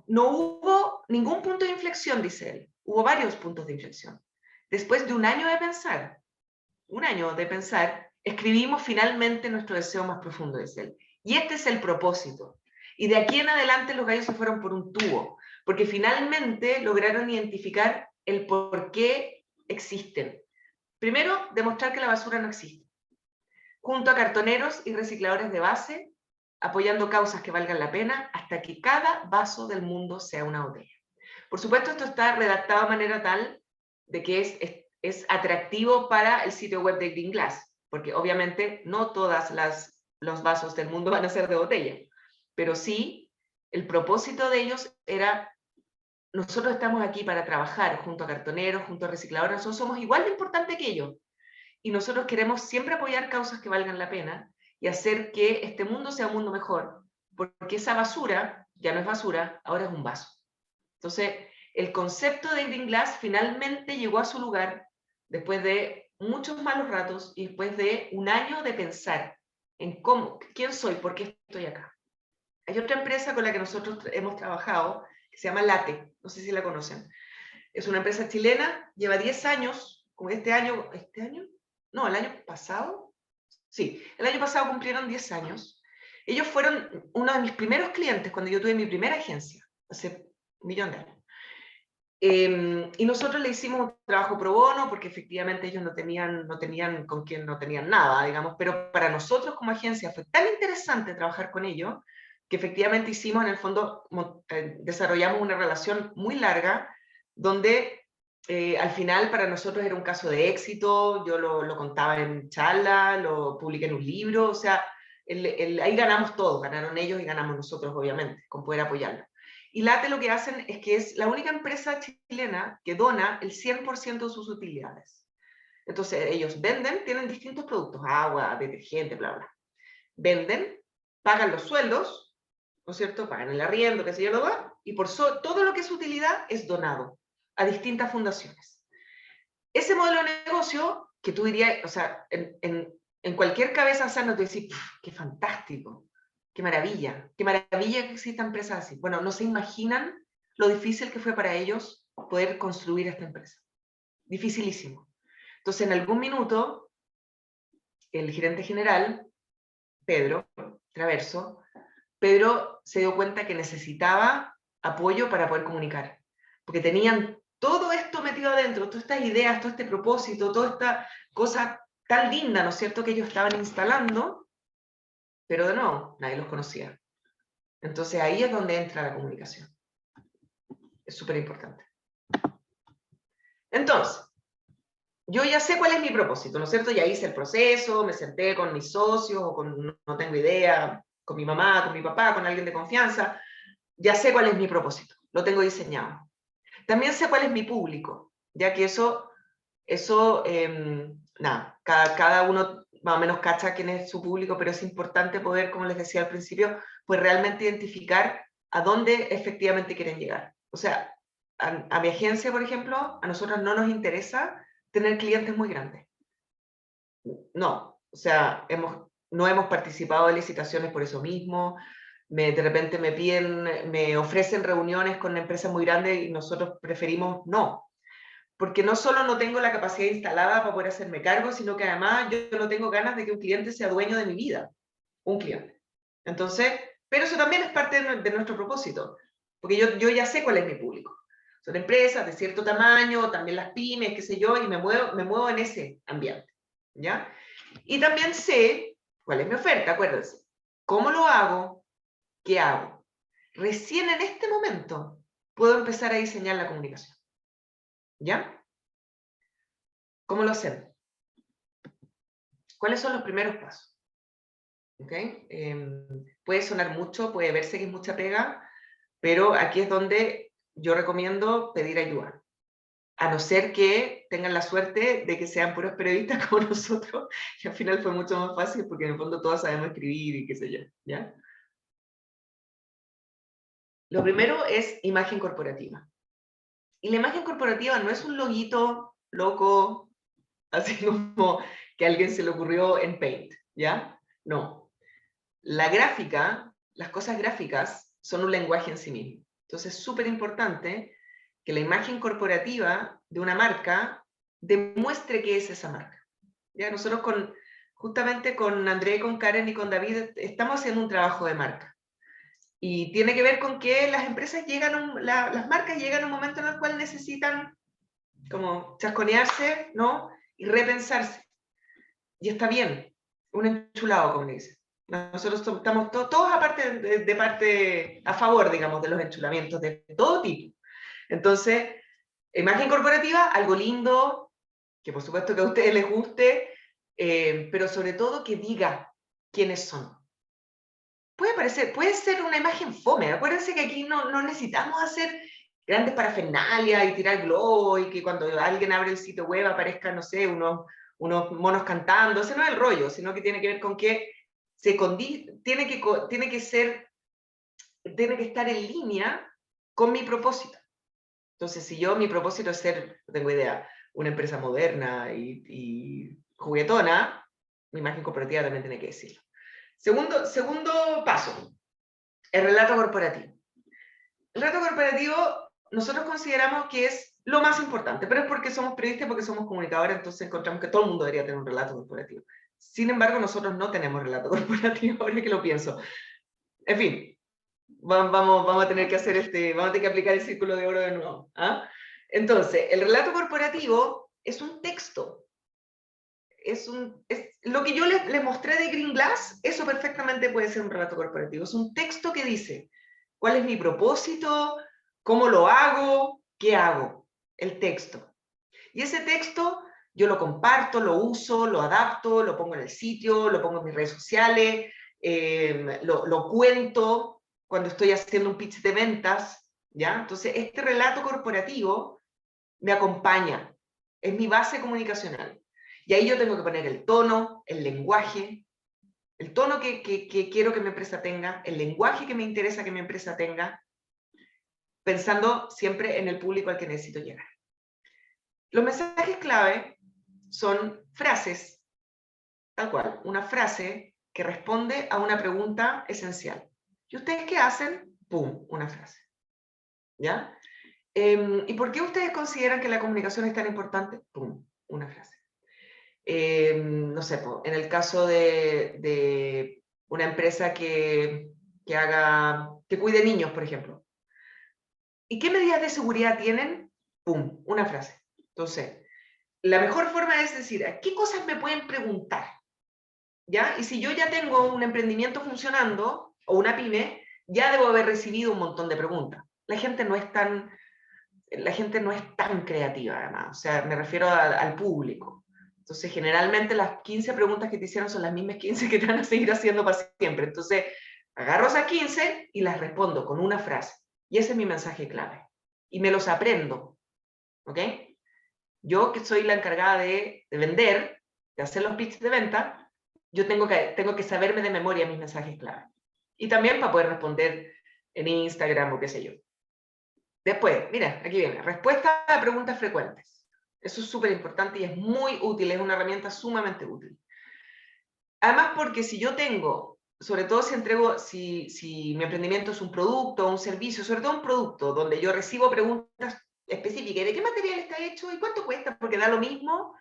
No hubo ningún punto de inflexión, dice él. Hubo varios puntos de inflexión. Después de un año de pensar, escribimos finalmente nuestro deseo más profundo, dice él. Y este es el propósito. Y de aquí en adelante los gallos se fueron por un tubo, porque finalmente lograron identificar el por qué existen. Primero, demostrar que la basura no existe. Junto a cartoneros y recicladores de base, apoyando causas que valgan la pena hasta que cada vaso del mundo sea una botella. Por supuesto, esto está redactado de manera tal de que es atractivo para el sitio web de Green Glass, porque obviamente no todos los vasos del mundo van a ser de botella, pero sí, el propósito de ellos era, nosotros estamos aquí para trabajar junto a cartoneros, junto a recicladores, nosotros somos igual de importantes que ellos, y nosotros queremos siempre apoyar causas que valgan la pena y hacer que este mundo sea un mundo mejor, porque esa basura ya no es basura, ahora es un vaso. Entonces, el concepto de Green Glass finalmente llegó a su lugar después de muchos malos ratos y después de un año de pensar en quién soy, por qué estoy acá. Hay otra empresa con la que nosotros hemos trabajado que se llama Late, no sé si la conocen. Es una empresa chilena, lleva 10 años, como este año, no, el año pasado, sí, el año pasado cumplieron 10 años. Ellos fueron uno de mis primeros clientes cuando yo tuve mi primera agencia, hace un millón de años. Y nosotros le hicimos un trabajo pro bono porque efectivamente ellos no tenían con quien no tenían nada, digamos, pero para nosotros como agencia fue tan interesante trabajar con ellos que efectivamente hicimos, en el fondo, desarrollamos una relación muy larga donde al final para nosotros era un caso de éxito, yo lo contaba en charla, lo publiqué en un libro, o sea, ahí ganamos todos, ganaron ellos y ganamos nosotros, obviamente, con poder apoyarlos. Y Late lo que hacen es que es la única empresa chilena que dona el 100% de sus utilidades. Entonces ellos venden, tienen distintos productos, agua, detergente, bla, bla. Venden pagan los sueldos, ¿no es cierto? Pagan el arriendo, qué sé yo, y por todo lo que es utilidad es donado a distintas fundaciones. Ese modelo de negocio, que tú dirías, o sea, en cualquier cabeza sana tú decís, qué fantástico, qué maravilla que existan empresas así. Bueno, no se imaginan lo difícil que fue para ellos poder construir esta empresa. Dificilísimo. Entonces, en algún minuto, el gerente general, Pedro Traverso, Pedro se dio cuenta que necesitaba apoyo para poder comunicar, porque tenían todo esto metido adentro, todas estas ideas, todo este propósito, toda esta cosa tan linda, ¿no es cierto?, que ellos estaban instalando, pero de nuevo, nadie los conocía. Entonces ahí es donde entra la comunicación. Es súper importante. Entonces, yo ya sé cuál es mi propósito, ¿no es cierto? Ya hice el proceso, me senté con mis socios, o con, no tengo idea, con mi mamá, con mi papá, con alguien de confianza. Ya sé cuál es mi propósito, lo tengo diseñado. También sé cuál es mi público, ya que nada, cada uno más o menos cacha quién es su público, pero es importante poder, como les decía al principio, pues realmente identificar a dónde efectivamente quieren llegar. O sea, a mi agencia, por ejemplo, a nosotros no nos interesa tener clientes muy grandes. No, o sea, no hemos participado de licitaciones por eso mismo. De repente me ofrecen reuniones con empresas muy grandes y nosotros preferimos no. Porque no solo no tengo la capacidad instalada para poder hacerme cargo, sino que además yo no tengo ganas de que un cliente sea dueño de mi vida. Un cliente. Entonces, pero eso también es parte de nuestro propósito. Porque yo ya sé cuál es mi público. Son empresas de cierto tamaño, también las pymes, qué sé yo, y me muevo en ese ambiente. ¿Ya? Y también sé cuál es mi oferta, acuérdense. ¿Cómo lo hago? ¿Qué hago? Recién en este momento puedo empezar a diseñar la comunicación. ¿Ya? ¿Cómo lo hacemos? ¿Cuáles son los primeros pasos? ¿Okay? Puede sonar mucho, puede verse que es mucha pega, pero aquí es donde yo recomiendo pedir ayuda. A no ser que tengan la suerte de que sean puros periodistas como nosotros, y al final fue mucho más fácil porque en el fondo todos sabemos escribir y qué sé yo, ¿ya? Lo primero es imagen corporativa. Y la imagen corporativa no es un loguito loco, así como que a alguien se le ocurrió en Paint, ¿ya? No. La gráfica, las cosas gráficas son un lenguaje en sí mismo. Entonces es súper importante que la imagen corporativa de una marca demuestre qué es esa marca. ¿Ya? Nosotros justamente con André, con Karen y con David estamos haciendo un trabajo de marca. Y tiene que ver con que las empresas las marcas llegan a un momento en el cual necesitan como chasconearse, ¿no? Y repensarse. Y está bien, un enchulado, como le dicen. Nosotros estamos todos aparte de parte a favor, digamos, de los enchulamientos de todo tipo. Entonces, imagen corporativa, algo lindo, que por supuesto que a ustedes les guste, pero sobre todo que diga quiénes son. Puede ser una imagen fome. Acuérdense que aquí no necesitamos hacer grandes parafernalias y tirar globo y que cuando alguien abre el sitio web aparezcan, no sé, unos monos cantando. Ese no es el rollo, sino que tiene que ver con que tiene que estar en línea con mi propósito. Entonces, si mi propósito es ser, no tengo idea, una empresa moderna y juguetona, mi imagen corporativa también tiene que decirlo. Segundo paso, el relato corporativo. El relato corporativo nosotros consideramos que es lo más importante, pero es porque somos periodistas, porque somos comunicadores, entonces encontramos que todo el mundo debería tener un relato corporativo. Sin embargo, nosotros no tenemos relato corporativo, ahora que lo pienso. En fin, vamos a tener que vamos a tener que aplicar el círculo de oro de nuevo. ¿Ah? Entonces, el relato corporativo es un texto. Lo que yo les mostré de Green Glass, eso perfectamente puede ser un relato corporativo. Es un texto que dice cuál es mi propósito, cómo lo hago, qué hago. El texto. Y ese texto yo lo comparto, lo uso, lo adapto, lo pongo en el sitio, lo pongo en mis redes sociales, lo cuento cuando estoy haciendo un pitch de ventas, ¿ya? Entonces, este relato corporativo me acompaña, es mi base comunicacional. Y ahí yo tengo que poner el tono, el lenguaje, el tono que quiero que mi empresa tenga, el lenguaje que me interesa que mi empresa tenga, pensando siempre en el público al que necesito llegar. Los mensajes clave son frases, tal cual, una frase que responde a una pregunta esencial. ¿Y ustedes qué hacen? ¡Pum! Una frase. ¿Ya? ¿Y por qué ustedes consideran que la comunicación es tan importante? ¡Pum! Una frase. No sé, en el caso de una empresa que cuide niños, por ejemplo. ¿Y qué medidas de seguridad tienen? ¡Pum! Una frase. Entonces, la mejor forma es decir, ¿qué cosas me pueden preguntar? ¿Ya? Y si yo ya tengo un emprendimiento funcionando, o una pyme, ya debo haber recibido un montón de preguntas. La gente no es tan creativa, además. O sea, me refiero al público. Entonces, generalmente las 15 preguntas que te hicieron son las mismas 15 que te van a seguir haciendo para siempre. Entonces, agarro esas 15 y las respondo con una frase. Y ese es mi mensaje clave. Y me los aprendo. ¿Ok? Yo, que soy la encargada de vender, de hacer los pitches de venta, yo tengo que saberme de memoria mis mensajes clave. Y también para poder responder en Instagram o qué sé yo. Después, mira, aquí viene, respuesta a preguntas frecuentes. Eso es súper importante y es muy útil, es una herramienta sumamente útil. Además, porque si yo tengo, sobre todo si mi emprendimiento es un producto o un servicio, sobre todo un producto, donde yo recibo preguntas específicas, ¿de qué material está hecho y cuánto cuesta? Porque da lo mismo,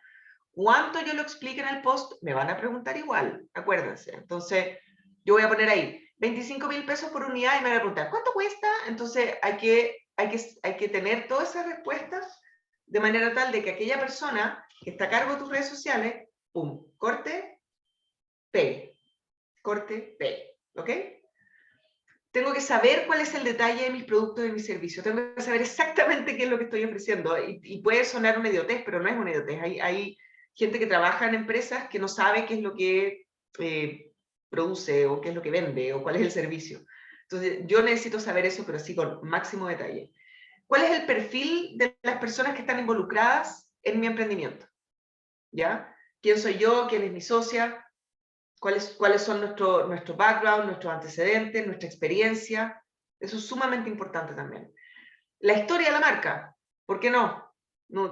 cuánto yo lo explique en el post, me van a preguntar igual, acuérdense. Entonces, yo voy a poner ahí 25.000 pesos por unidad y me van a preguntar, ¿cuánto cuesta? Entonces, hay que tener todas esas respuestas de manera tal de que aquella persona que está a cargo de tus redes sociales, pum, corte, pegue, corte, pegue, ¿ok? Tengo que saber cuál es el detalle de mis productos y de mis servicios. Tengo que saber exactamente qué es lo que estoy ofreciendo. Y puede sonar una idiotez, pero no es una idiotez. Hay gente que trabaja en empresas que no sabe qué es lo que produce o qué es lo que vende o cuál es el servicio. Entonces, yo necesito saber eso, pero sí con máximo detalle. ¿Cuál es el perfil de las personas que están involucradas en mi emprendimiento? ¿Ya? ¿Quién soy yo? ¿Quién es mi socia? ¿Cuáles son nuestro background, nuestros antecedentes, nuestra experiencia? Eso es sumamente importante también. La historia de la marca, ¿por qué no? No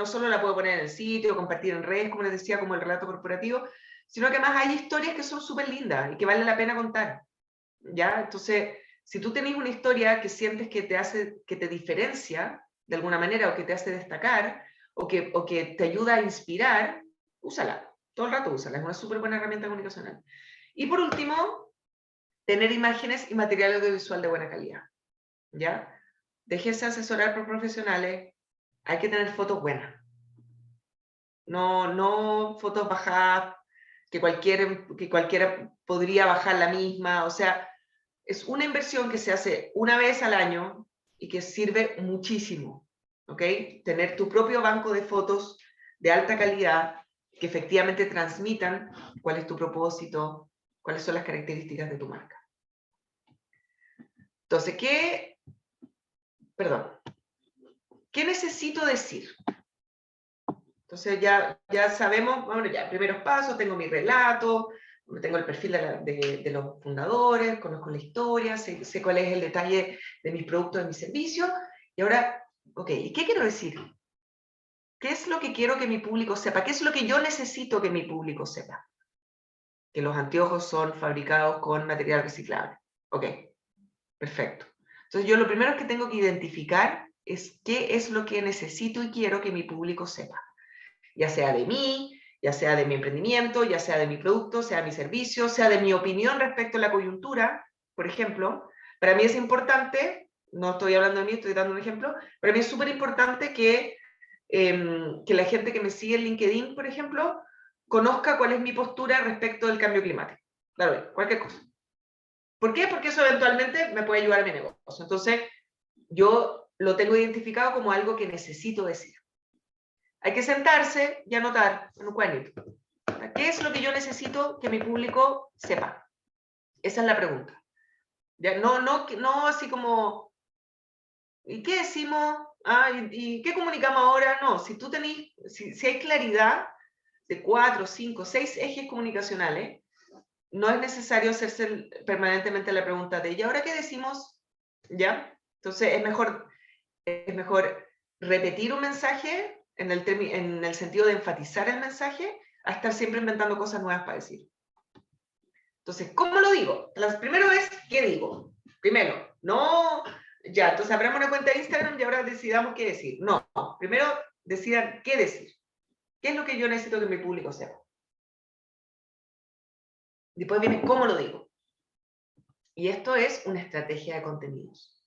solo la puedo poner en el sitio, compartir en redes, como les decía, como el relato corporativo, sino que además hay historias que son súper lindas y que vale la pena contar. ¿Ya? Entonces, si tú tenés una historia que sientes que te diferencia de alguna manera o que te hace destacar o que te ayuda a inspirar, úsala. Todo el rato úsala, es una súper buena herramienta comunicacional. Y por último, tener imágenes y material audiovisual de buena calidad. ¿Ya? Déjese asesorar por profesionales, hay que tener fotos buenas. No fotos bajadas, que cualquiera podría bajar la misma, o sea, es una inversión que se hace una vez al año y que sirve muchísimo, ¿ok? Tener tu propio banco de fotos de alta calidad que efectivamente transmitan cuál es tu propósito, cuáles son las características de tu marca. Entonces, ¿qué necesito decir? Entonces ya sabemos, bueno, ya primeros pasos, tengo mi relato, tengo el perfil de los fundadores, conozco la historia, sé cuál es el detalle de mis productos, de mis servicios, y ahora, ok, ¿y qué quiero decir? ¿Qué es lo que quiero que mi público sepa? ¿Qué es lo que yo necesito que mi público sepa? Que los anteojos son fabricados con material reciclable. Ok, perfecto. Entonces yo lo primero que tengo que identificar es qué es lo que necesito y quiero que mi público sepa. Ya sea de mí, ya sea de mi emprendimiento, ya sea de mi producto, sea mi servicio, sea de mi opinión respecto a la coyuntura, por ejemplo. Para mí es importante, no estoy hablando de mí, estoy dando un ejemplo, para mí es súper importante que la gente que me sigue en LinkedIn, por ejemplo, conozca cuál es mi postura respecto del cambio climático. Claro, cualquier cosa. ¿Por qué? Porque eso eventualmente me puede ayudar a mi negocio. Entonces, yo lo tengo identificado como algo que necesito decir. Hay que sentarse y anotar en un cuadernito. ¿Qué es lo que yo necesito que mi público sepa? Esa es la pregunta. Ya, no así como, ¿y qué decimos? ¿Y qué comunicamos ahora? No, si hay claridad, de 4, 5, 6 ejes comunicacionales, no es necesario hacerse permanentemente la pregunta de ¿y ahora qué decimos? ¿Ya? Entonces es mejor repetir un mensaje en el sentido de enfatizar el mensaje a estar siempre inventando cosas nuevas para decir. Entonces, ¿cómo lo digo? Primero es, ¿qué digo? Primero, no, ya, entonces abramos una cuenta de Instagram y ahora decidamos qué decir. No, primero decidan qué decir. ¿Qué es lo que yo necesito que mi público sepa? Después viene cómo lo digo. Y esto es una estrategia de contenidos.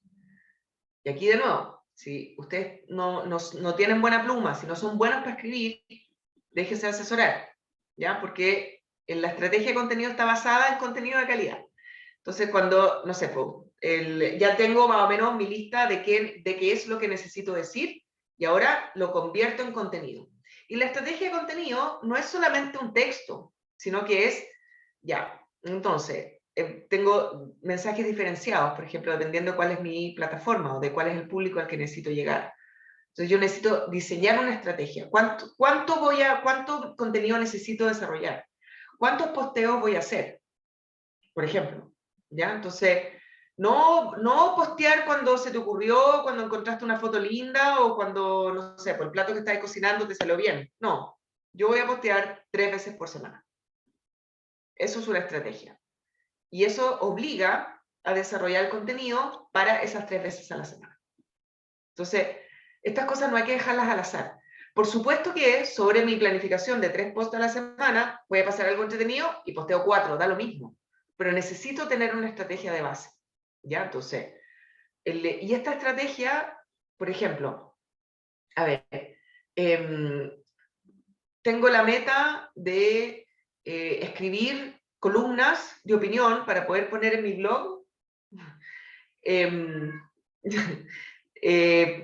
Y aquí de nuevo, si ustedes no tienen buena pluma, si no son buenos para escribir, déjense asesorar, ¿ya? Porque la estrategia de contenido está basada en contenido de calidad. Entonces, cuando, no sé, ya tengo más o menos mi lista de qué es lo que necesito decir y ahora lo convierto en contenido. Y la estrategia de contenido no es solamente un texto, sino que es, ya, entonces, tengo mensajes diferenciados, por ejemplo, dependiendo de cuál es mi plataforma o de cuál es el público al que necesito llegar. Entonces yo necesito diseñar una estrategia. ¿Cuánto contenido necesito desarrollar? ¿Cuántos posteos voy a hacer? Por ejemplo, ¿ya? Entonces, no postear cuando se te ocurrió, cuando encontraste una foto linda o cuando, no sé, por el plato que estás cocinando te salió bien. No, yo voy a postear 3 veces por semana. Eso es una estrategia. Y eso obliga a desarrollar el contenido para esas 3 veces a la semana. Entonces, estas cosas no hay que dejarlas al azar. Por supuesto que sobre mi planificación de 3 posts a la semana puede pasar algo entretenido y posteo 4, da lo mismo. Pero necesito tener una estrategia de base. ¿Ya? Entonces, y esta estrategia, por ejemplo, a ver, tengo la meta de escribir columnas de opinión para poder poner en mi blog.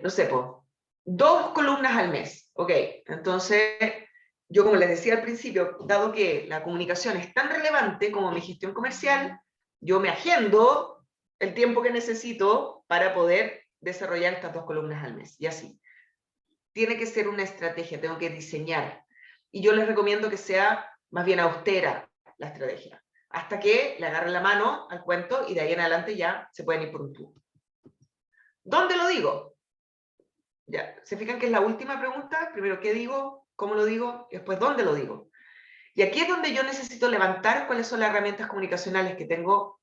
No sé, 2 columnas al mes. Ok, entonces, yo como les decía al principio, dado que la comunicación es tan relevante como mi gestión comercial, yo me agendo el tiempo que necesito para poder desarrollar estas 2 columnas al mes. Y así. Tiene que ser una estrategia, tengo que diseñar. Y yo les recomiendo que sea más bien austera la estrategia, hasta que le agarren la mano al cuento y de ahí en adelante ya se pueden ir por un tubo. ¿Dónde lo digo? Ya, ¿se fijan que es la última pregunta? Primero, ¿qué digo? ¿Cómo lo digo? Y después, ¿dónde lo digo? Y aquí es donde yo necesito levantar cuáles son las herramientas comunicacionales que tengo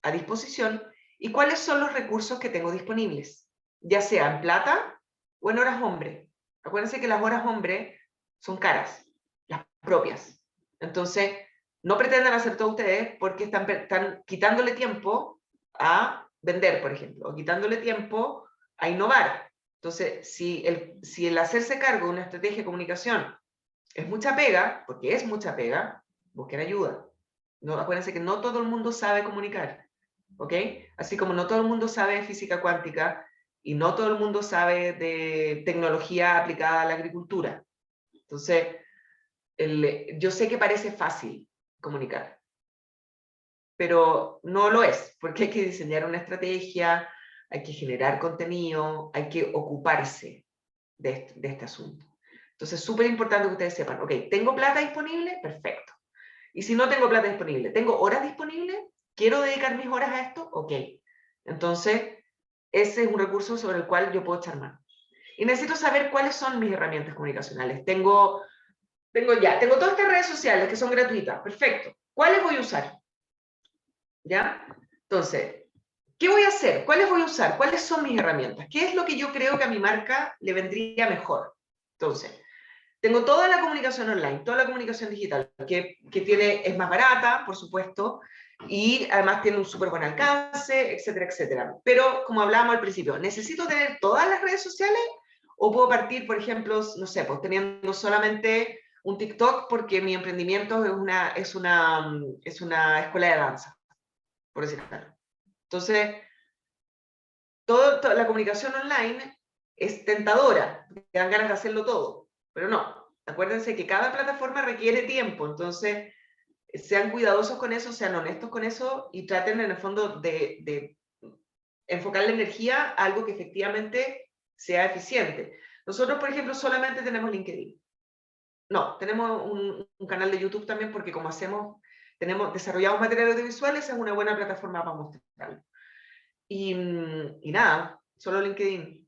a disposición y cuáles son los recursos que tengo disponibles, ya sea en plata o en horas hombre. Acuérdense que las horas hombre son caras, las propias. Entonces, no pretendan hacer todo ustedes porque están quitándole tiempo a vender, por ejemplo, o quitándole tiempo a innovar. Entonces, si el hacerse cargo de una estrategia de comunicación es mucha pega, porque es mucha pega, busquen ayuda. No, acuérdense que no todo el mundo sabe comunicar, ¿ok? Así como no todo el mundo sabe de física cuántica y no todo el mundo sabe de tecnología aplicada a la agricultura. Entonces, yo sé que parece fácil comunicar, pero no lo es, porque hay que diseñar una estrategia, hay que generar contenido, hay que ocuparse de este asunto. Entonces, súper importante que ustedes sepan, ok, ¿tengo plata disponible? Perfecto. Y si no tengo plata disponible, ¿tengo horas disponibles? ¿Quiero dedicar mis horas a esto? Ok. Entonces, ese es un recurso sobre el cual yo puedo echar mano. Y necesito saber cuáles son mis herramientas comunicacionales. Tengo todas estas redes sociales que son gratuitas. Perfecto. ¿Cuáles voy a usar? ¿Ya? Entonces, ¿qué voy a hacer? ¿Cuáles voy a usar? ¿Cuáles son mis herramientas? ¿Qué es lo que yo creo que a mi marca le vendría mejor? Entonces, tengo toda la comunicación online, toda la comunicación digital, que es más barata, por supuesto, y además tiene un súper buen alcance, etcétera, etcétera. Pero, como hablábamos al principio, ¿necesito tener todas las redes sociales? ¿O puedo partir, por ejemplo, no sé, pues teniendo solamente un TikTok porque mi emprendimiento es una escuela de danza, por decir algo? Entonces, toda la comunicación online es tentadora, te dan ganas de hacerlo todo, pero no. Acuérdense que cada plataforma requiere tiempo, entonces sean cuidadosos con eso, sean honestos con eso y traten en el fondo de enfocar la energía a algo que efectivamente sea eficiente. Nosotros, por ejemplo, solamente tenemos LinkedIn. no, tenemos un canal de YouTube también porque como desarrollamos materiales audiovisuales, es una buena plataforma para mostrarlo. Y nada, solo LinkedIn.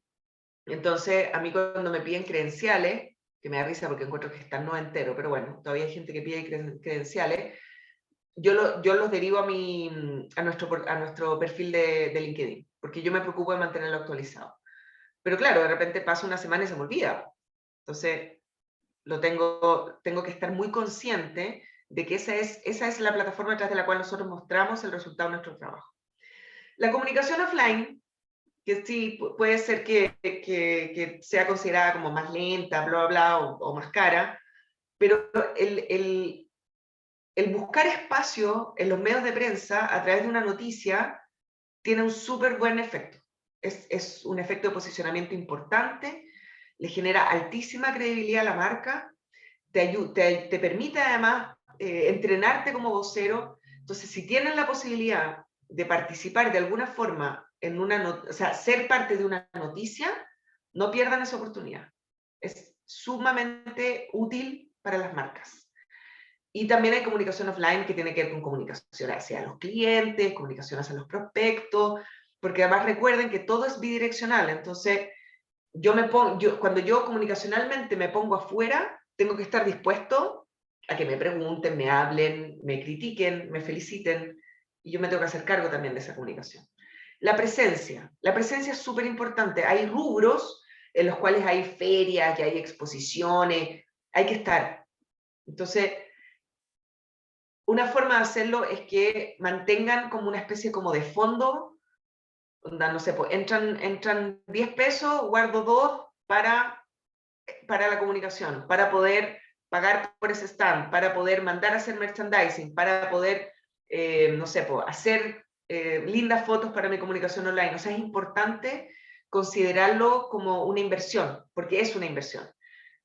Entonces, a mí cuando me piden credenciales, que me da risa porque encuentro que están no entero, pero bueno, todavía hay gente que pide credenciales, yo los derivo a nuestro perfil de LinkedIn, porque yo me preocupo de mantenerlo actualizado. Pero claro, de repente pasa una semana y se me olvida. Entonces, tengo que estar muy consciente de que esa es la plataforma a través de la cual nosotros mostramos el resultado de nuestro trabajo. La comunicación offline, que sí puede ser que sea considerada como más lenta, bla, bla, bla, o más cara, pero el buscar espacio en los medios de prensa a través de una noticia tiene un súper buen efecto. Es un efecto de posicionamiento importante, le genera altísima credibilidad a la marca, te permite además entrenarte como vocero. Entonces, si tienen la posibilidad de participar de alguna forma o sea, ser parte de una noticia, no pierdan esa oportunidad. Es sumamente útil para las marcas. Y también hay comunicación offline que tiene que ver con comunicación hacia los clientes, comunicación hacia los prospectos, porque además recuerden que todo es bidireccional. Entonces, cuando yo comunicacionalmente me pongo afuera, tengo que estar dispuesto a que me pregunten, me hablen, me critiquen, me feliciten, y yo me tengo que hacer cargo también de esa comunicación. La presencia es súper importante. Hay rubros en los cuales hay ferias, y hay exposiciones, hay que estar. Entonces, una forma de hacerlo es que mantengan como una especie como de fondo, no sé, pues entran 10 pesos, guardo 2 para la comunicación, para poder pagar por ese stand, para poder mandar a hacer merchandising, para poder, no sé, pues, hacer lindas fotos para mi comunicación online. O sea, es importante considerarlo como una inversión, porque es una inversión.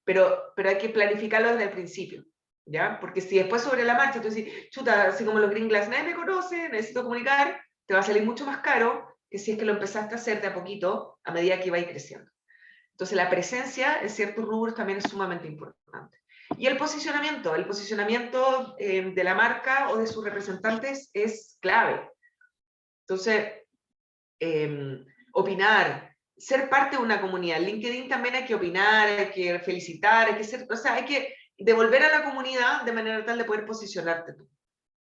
Pero hay que planificarlo desde el principio, ¿ya? Porque si después sobre la marcha tú dices, chuta, así como los Green Glass, nadie me conoce, necesito comunicar, te va a salir mucho más caro que si es que lo empezaste a hacer de a poquito a medida que vais creciendo. Entonces la presencia en ciertos rubros también es sumamente importante. Y el posicionamiento de la marca o de sus representantes es clave. Entonces, opinar, ser parte de una comunidad. En LinkedIn también hay que opinar, hay que felicitar, hay que devolver a la comunidad de manera tal de poder posicionarte tú.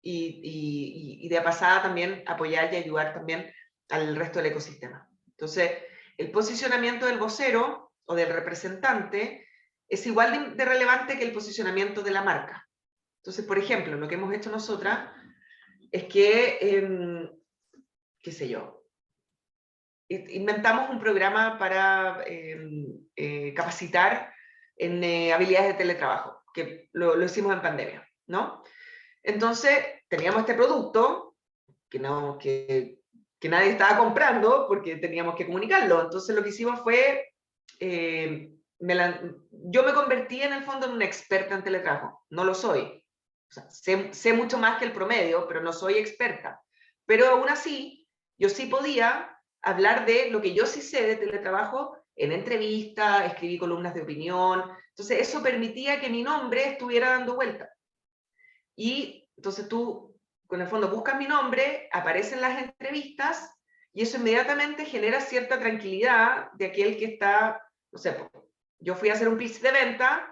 Y de pasada también apoyar y ayudar también al resto del ecosistema. Entonces, el posicionamiento del vocero o del representante es igual de relevante que el posicionamiento de la marca. Entonces, por ejemplo, lo que hemos hecho nosotras es que, qué sé yo, inventamos un programa para capacitar en habilidades de teletrabajo, que lo hicimos en pandemia, ¿no? Entonces, teníamos este producto que nadie estaba comprando porque teníamos que comunicarlo. Entonces, lo que hicimos fue, yo me convertí en el fondo en una experta en teletrabajo. No lo soy. O sea, sé mucho más que el promedio, pero no soy experta. Pero aún así, yo sí podía hablar de lo que yo sí sé de teletrabajo en entrevistas, escribí columnas de opinión. Entonces, eso permitía que mi nombre estuviera dando vuelta. Y entonces tú, con el fondo, buscas mi nombre, aparecen las entrevistas, y eso inmediatamente genera cierta tranquilidad de aquel que está, no sé, yo fui a hacer un pitch de venta,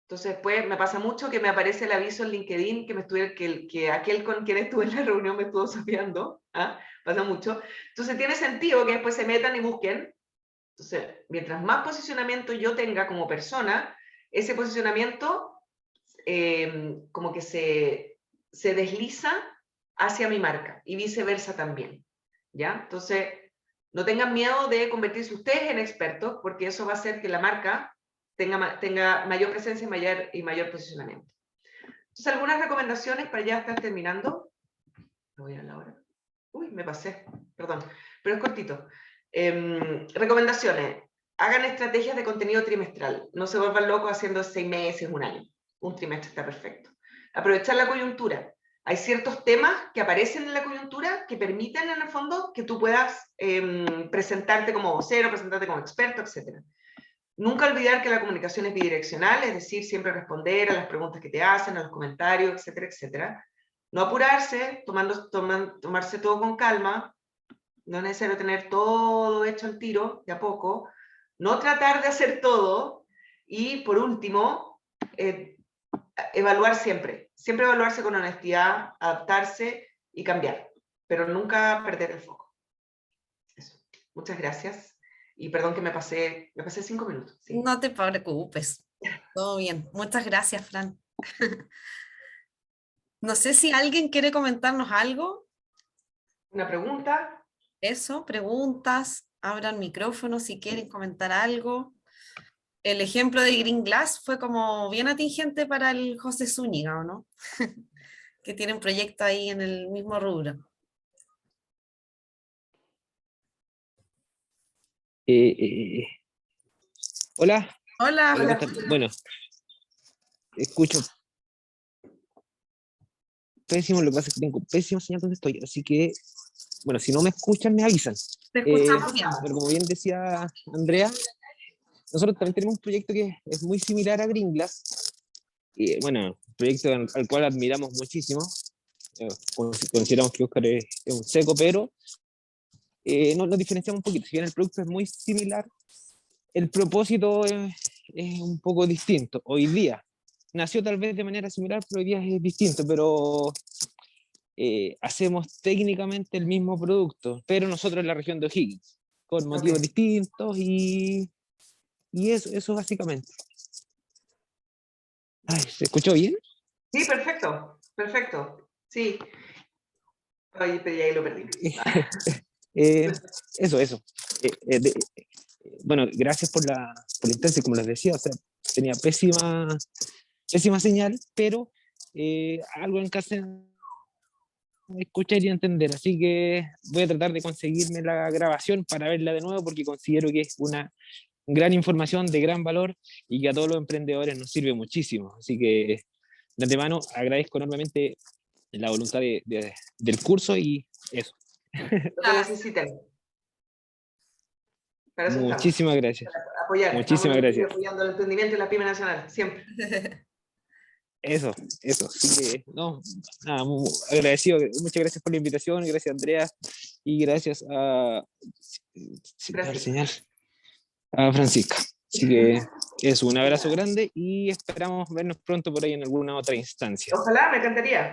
entonces después me pasa mucho que me aparece el aviso en LinkedIn que aquel con quien estuve en la reunión me estuvo sapeando, ¿ah? Pasa mucho. Entonces tiene sentido que después se metan y busquen. Entonces, mientras más posicionamiento yo tenga como persona, ese posicionamiento como que se desliza hacia mi marca y viceversa también, ¿ya? Entonces, no tengan miedo de convertirse ustedes en expertos, porque eso va a hacer que la marca tenga mayor presencia y mayor posicionamiento. Entonces, algunas recomendaciones para ya estar terminando. No voy a la hora. Uy, me pasé, perdón, pero es cortito. Recomendaciones. Hagan estrategias de contenido trimestral. No se vuelvan locos haciendo 6 meses, un año. Un trimestre está perfecto. Aprovechar la coyuntura. Hay ciertos temas que aparecen en la coyuntura que permiten, en el fondo, que tú puedas presentarte como vocero, presentarte como experto, etc. Nunca olvidar que la comunicación es bidireccional, es decir, siempre responder a las preguntas que te hacen, a los comentarios, etcétera, etcétera. No apurarse, tomarse todo con calma, no es necesario tener todo hecho al tiro, de a poco. No tratar de hacer todo. Y por último, evaluar siempre. Siempre evaluarse con honestidad, adaptarse y cambiar. Pero nunca perder el foco. Eso. Muchas gracias. Y perdón que me pasé 5 minutos. Sí. No te preocupes. Todo bien. Muchas gracias, Fran. No sé si alguien quiere comentarnos algo. ¿Una pregunta? Eso, preguntas, abran micrófono si quieren comentar algo. El ejemplo de Green Glass fue como bien atingente para el José Zúñiga, ¿o no? Que tiene un proyecto ahí en el mismo rubro. Hola. Hola. Hola, ¿qué tal? Bueno, escucho pésimo, lo que pasa es que tengo pésima señal donde estoy, así que, bueno, si no me escuchan, me avisan. Te escuchamos bien. Pero como bien decía Andrea, nosotros también tenemos un proyecto que es muy similar a Green Glass, y bueno, un proyecto al cual admiramos muchísimo. Consideramos que Oscar es un seco, pero nos diferenciamos un poquito. Si bien el producto es muy similar, el propósito es un poco distinto. Hoy día nació tal vez de manera similar, pero hoy día es distinto, pero hacemos técnicamente el mismo producto, pero nosotros en la región de O'Higgins, con motivos distintos y eso básicamente. Ay, ¿se escuchó bien? Sí, perfecto, perfecto. Sí. Ay, pero ya ahí lo perdí. Eso. Bueno, gracias por la instancia, como les decía, o sea, tenía pésima señal, pero algo en casa escuchar y entender, así que voy a tratar de conseguirme la grabación para verla de nuevo porque considero que es una gran información de gran valor y que a todos los emprendedores nos sirve muchísimo, así que de antemano agradezco enormemente la voluntad del curso y eso. Lo que necesiten. Para eso estamos. Muchísimas gracias. Para apoyar. Muchísimas gracias. Apoyando el emprendimiento y la pyme nacional, siempre. Eso. Así que, no, nada, agradecido. Muchas gracias por la invitación, gracias Andrea y gracias a Francisca. Así que es un abrazo grande y esperamos vernos pronto por ahí en alguna otra instancia. Ojalá, me encantaría.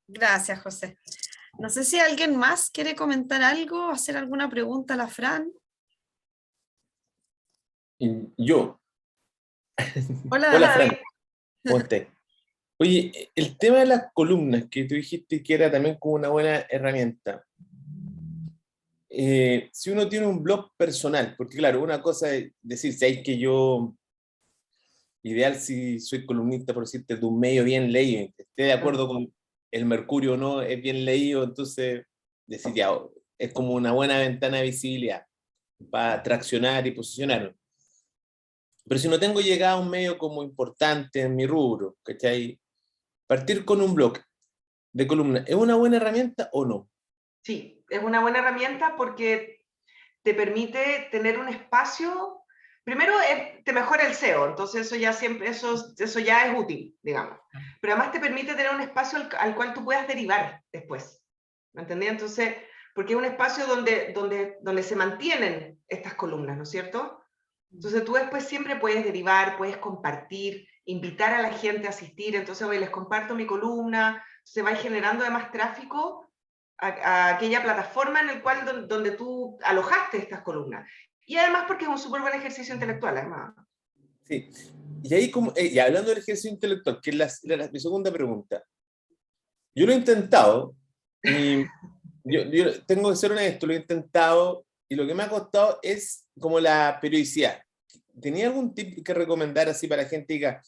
Gracias, José. No sé si alguien más quiere comentar algo, hacer alguna pregunta a la Fran. Yo. Hola, Hola, David. Fran. ¿Cómo estás? Oye, el tema de las columnas, que tú dijiste que era también como una buena herramienta. Si uno tiene un blog personal, porque claro, una cosa es decir, si hay que yo, ideal si soy columnista, por decirte, de un medio bien leído, esté de acuerdo con el Mercurio o no, es bien leído, entonces decir ya, es como una buena ventana de visibilidad para traccionar y posicionar. Pero si no tengo llegada a un medio como importante en mi rubro, ¿cachai? Partir con un blog de columna, ¿es una buena herramienta o no? Sí, es una buena herramienta porque te permite tener un espacio. Primero, te mejora el SEO, entonces eso ya es útil, digamos. Pero además te permite tener un espacio al cual tú puedas derivar después. ¿Me entendí? Entonces, porque es un espacio donde se mantienen estas columnas, ¿no es cierto? Entonces tú después siempre puedes derivar, puedes compartir, invitar a la gente a asistir. Entonces, oye, les comparto mi columna, se va generando además tráfico a aquella plataforma en el cual donde tú alojaste estas columnas. Y además porque es un súper buen ejercicio intelectual, además. Sí. Y ahí, y hablando del ejercicio intelectual, que es mi segunda pregunta. Yo lo he intentado, y yo tengo que ser honesto, lo he intentado, y lo que me ha costado es como la periodicidad. ¿Tenía algún tip que recomendar así para la gente diga,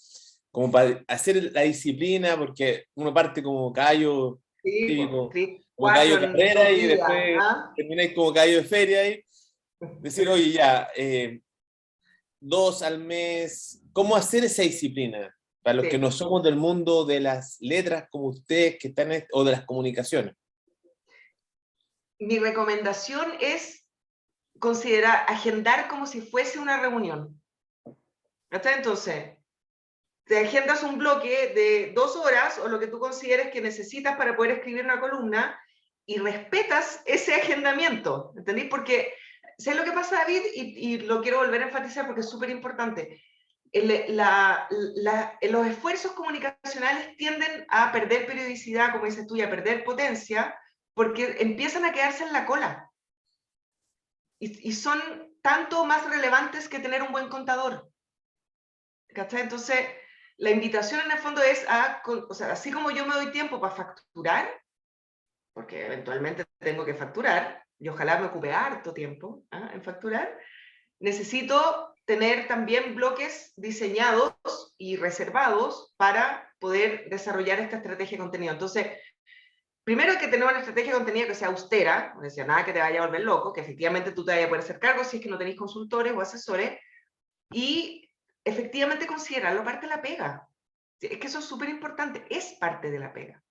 como para hacer la disciplina? Porque uno parte como caballo típico, como caballo de carrera y después termináis como caballo de feria y decir, oye, ya, 2 al mes, ¿cómo hacer esa disciplina? Para los que no somos del mundo de las letras como ustedes que están, o de las comunicaciones. Mi recomendación es agendar como si fuese una reunión. ¿Cachai? Entonces, te agendas un bloque de 2 horas o lo que tú consideres que necesitas para poder escribir una columna y respetas ese agendamiento, ¿entendí? Porque, ¿sabes lo que pasa, David? Y lo quiero volver a enfatizar porque es súper importante. Los esfuerzos comunicacionales tienden a perder periodicidad, como dices tú, y a perder potencia, porque empiezan a quedarse en la cola. Y son tanto más relevantes que tener un buen contador. ¿Cachai? Entonces, la invitación en el fondo es o sea, así como yo me doy tiempo para facturar, porque eventualmente tengo que facturar, y ojalá me ocupe harto tiempo en facturar, necesito tener también bloques diseñados y reservados para poder desarrollar esta estrategia de contenido. Entonces, primero hay que tener una estrategia de contenido que sea austera, no decía nada que te vaya a volver loco, que efectivamente tú te vayas a poder hacer cargo si es que no tenéis consultores o asesores, y efectivamente considerarlo parte de la pega. Es que eso es súper importante, es parte de la pega.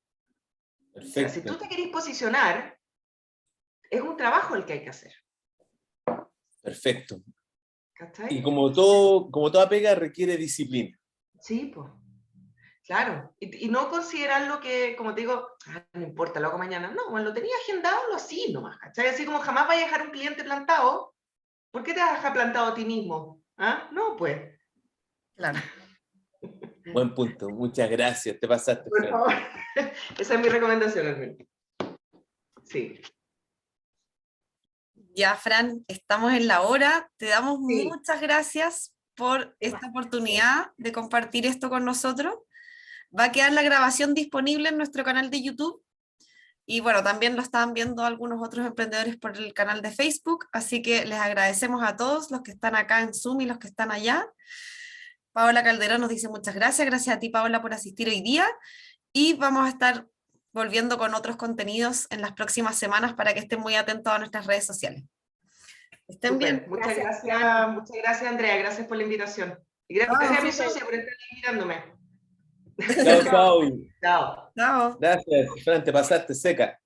Perfecto. O sea, si tú te querés posicionar, es un trabajo el que hay que hacer. Perfecto. ¿Cachai? Y como toda pega requiere disciplina. Sí, pues. Claro. Y no considerarlo que, como te digo, no importa, lo hago mañana. No, cuando lo tenía agendado, lo así nomás. ¿Cachai? Así como jamás vayas a dejar un cliente plantado, ¿por qué te vas a dejar plantado a ti mismo? ¿Ah? No, pues. Claro. Buen punto. Muchas gracias. Te pasaste, Por Fran. favor. Esa es mi recomendación, al menos. Sí. Ya, Fran, estamos en la hora. Te damos Sí. muchas gracias por esta oportunidad de compartir esto con nosotros. Va a quedar la grabación disponible en nuestro canal de YouTube. Y bueno, también lo están viendo algunos otros emprendedores por el canal de Facebook. Así que les agradecemos a todos los que están acá en Zoom y los que están allá. Paola Calderón nos dice muchas gracias. Gracias a ti, Paola, por asistir hoy día. Y vamos a estar volviendo con otros contenidos en las próximas semanas para que estén muy atentos a nuestras redes sociales. Estén Súper. bien. Muchas gracias, Andrea. Gracias por la invitación. Y gracias a mi socia por estar invitándome. Chao, chao. Chao. Chao. Gracias, Fran, te pasaste seca.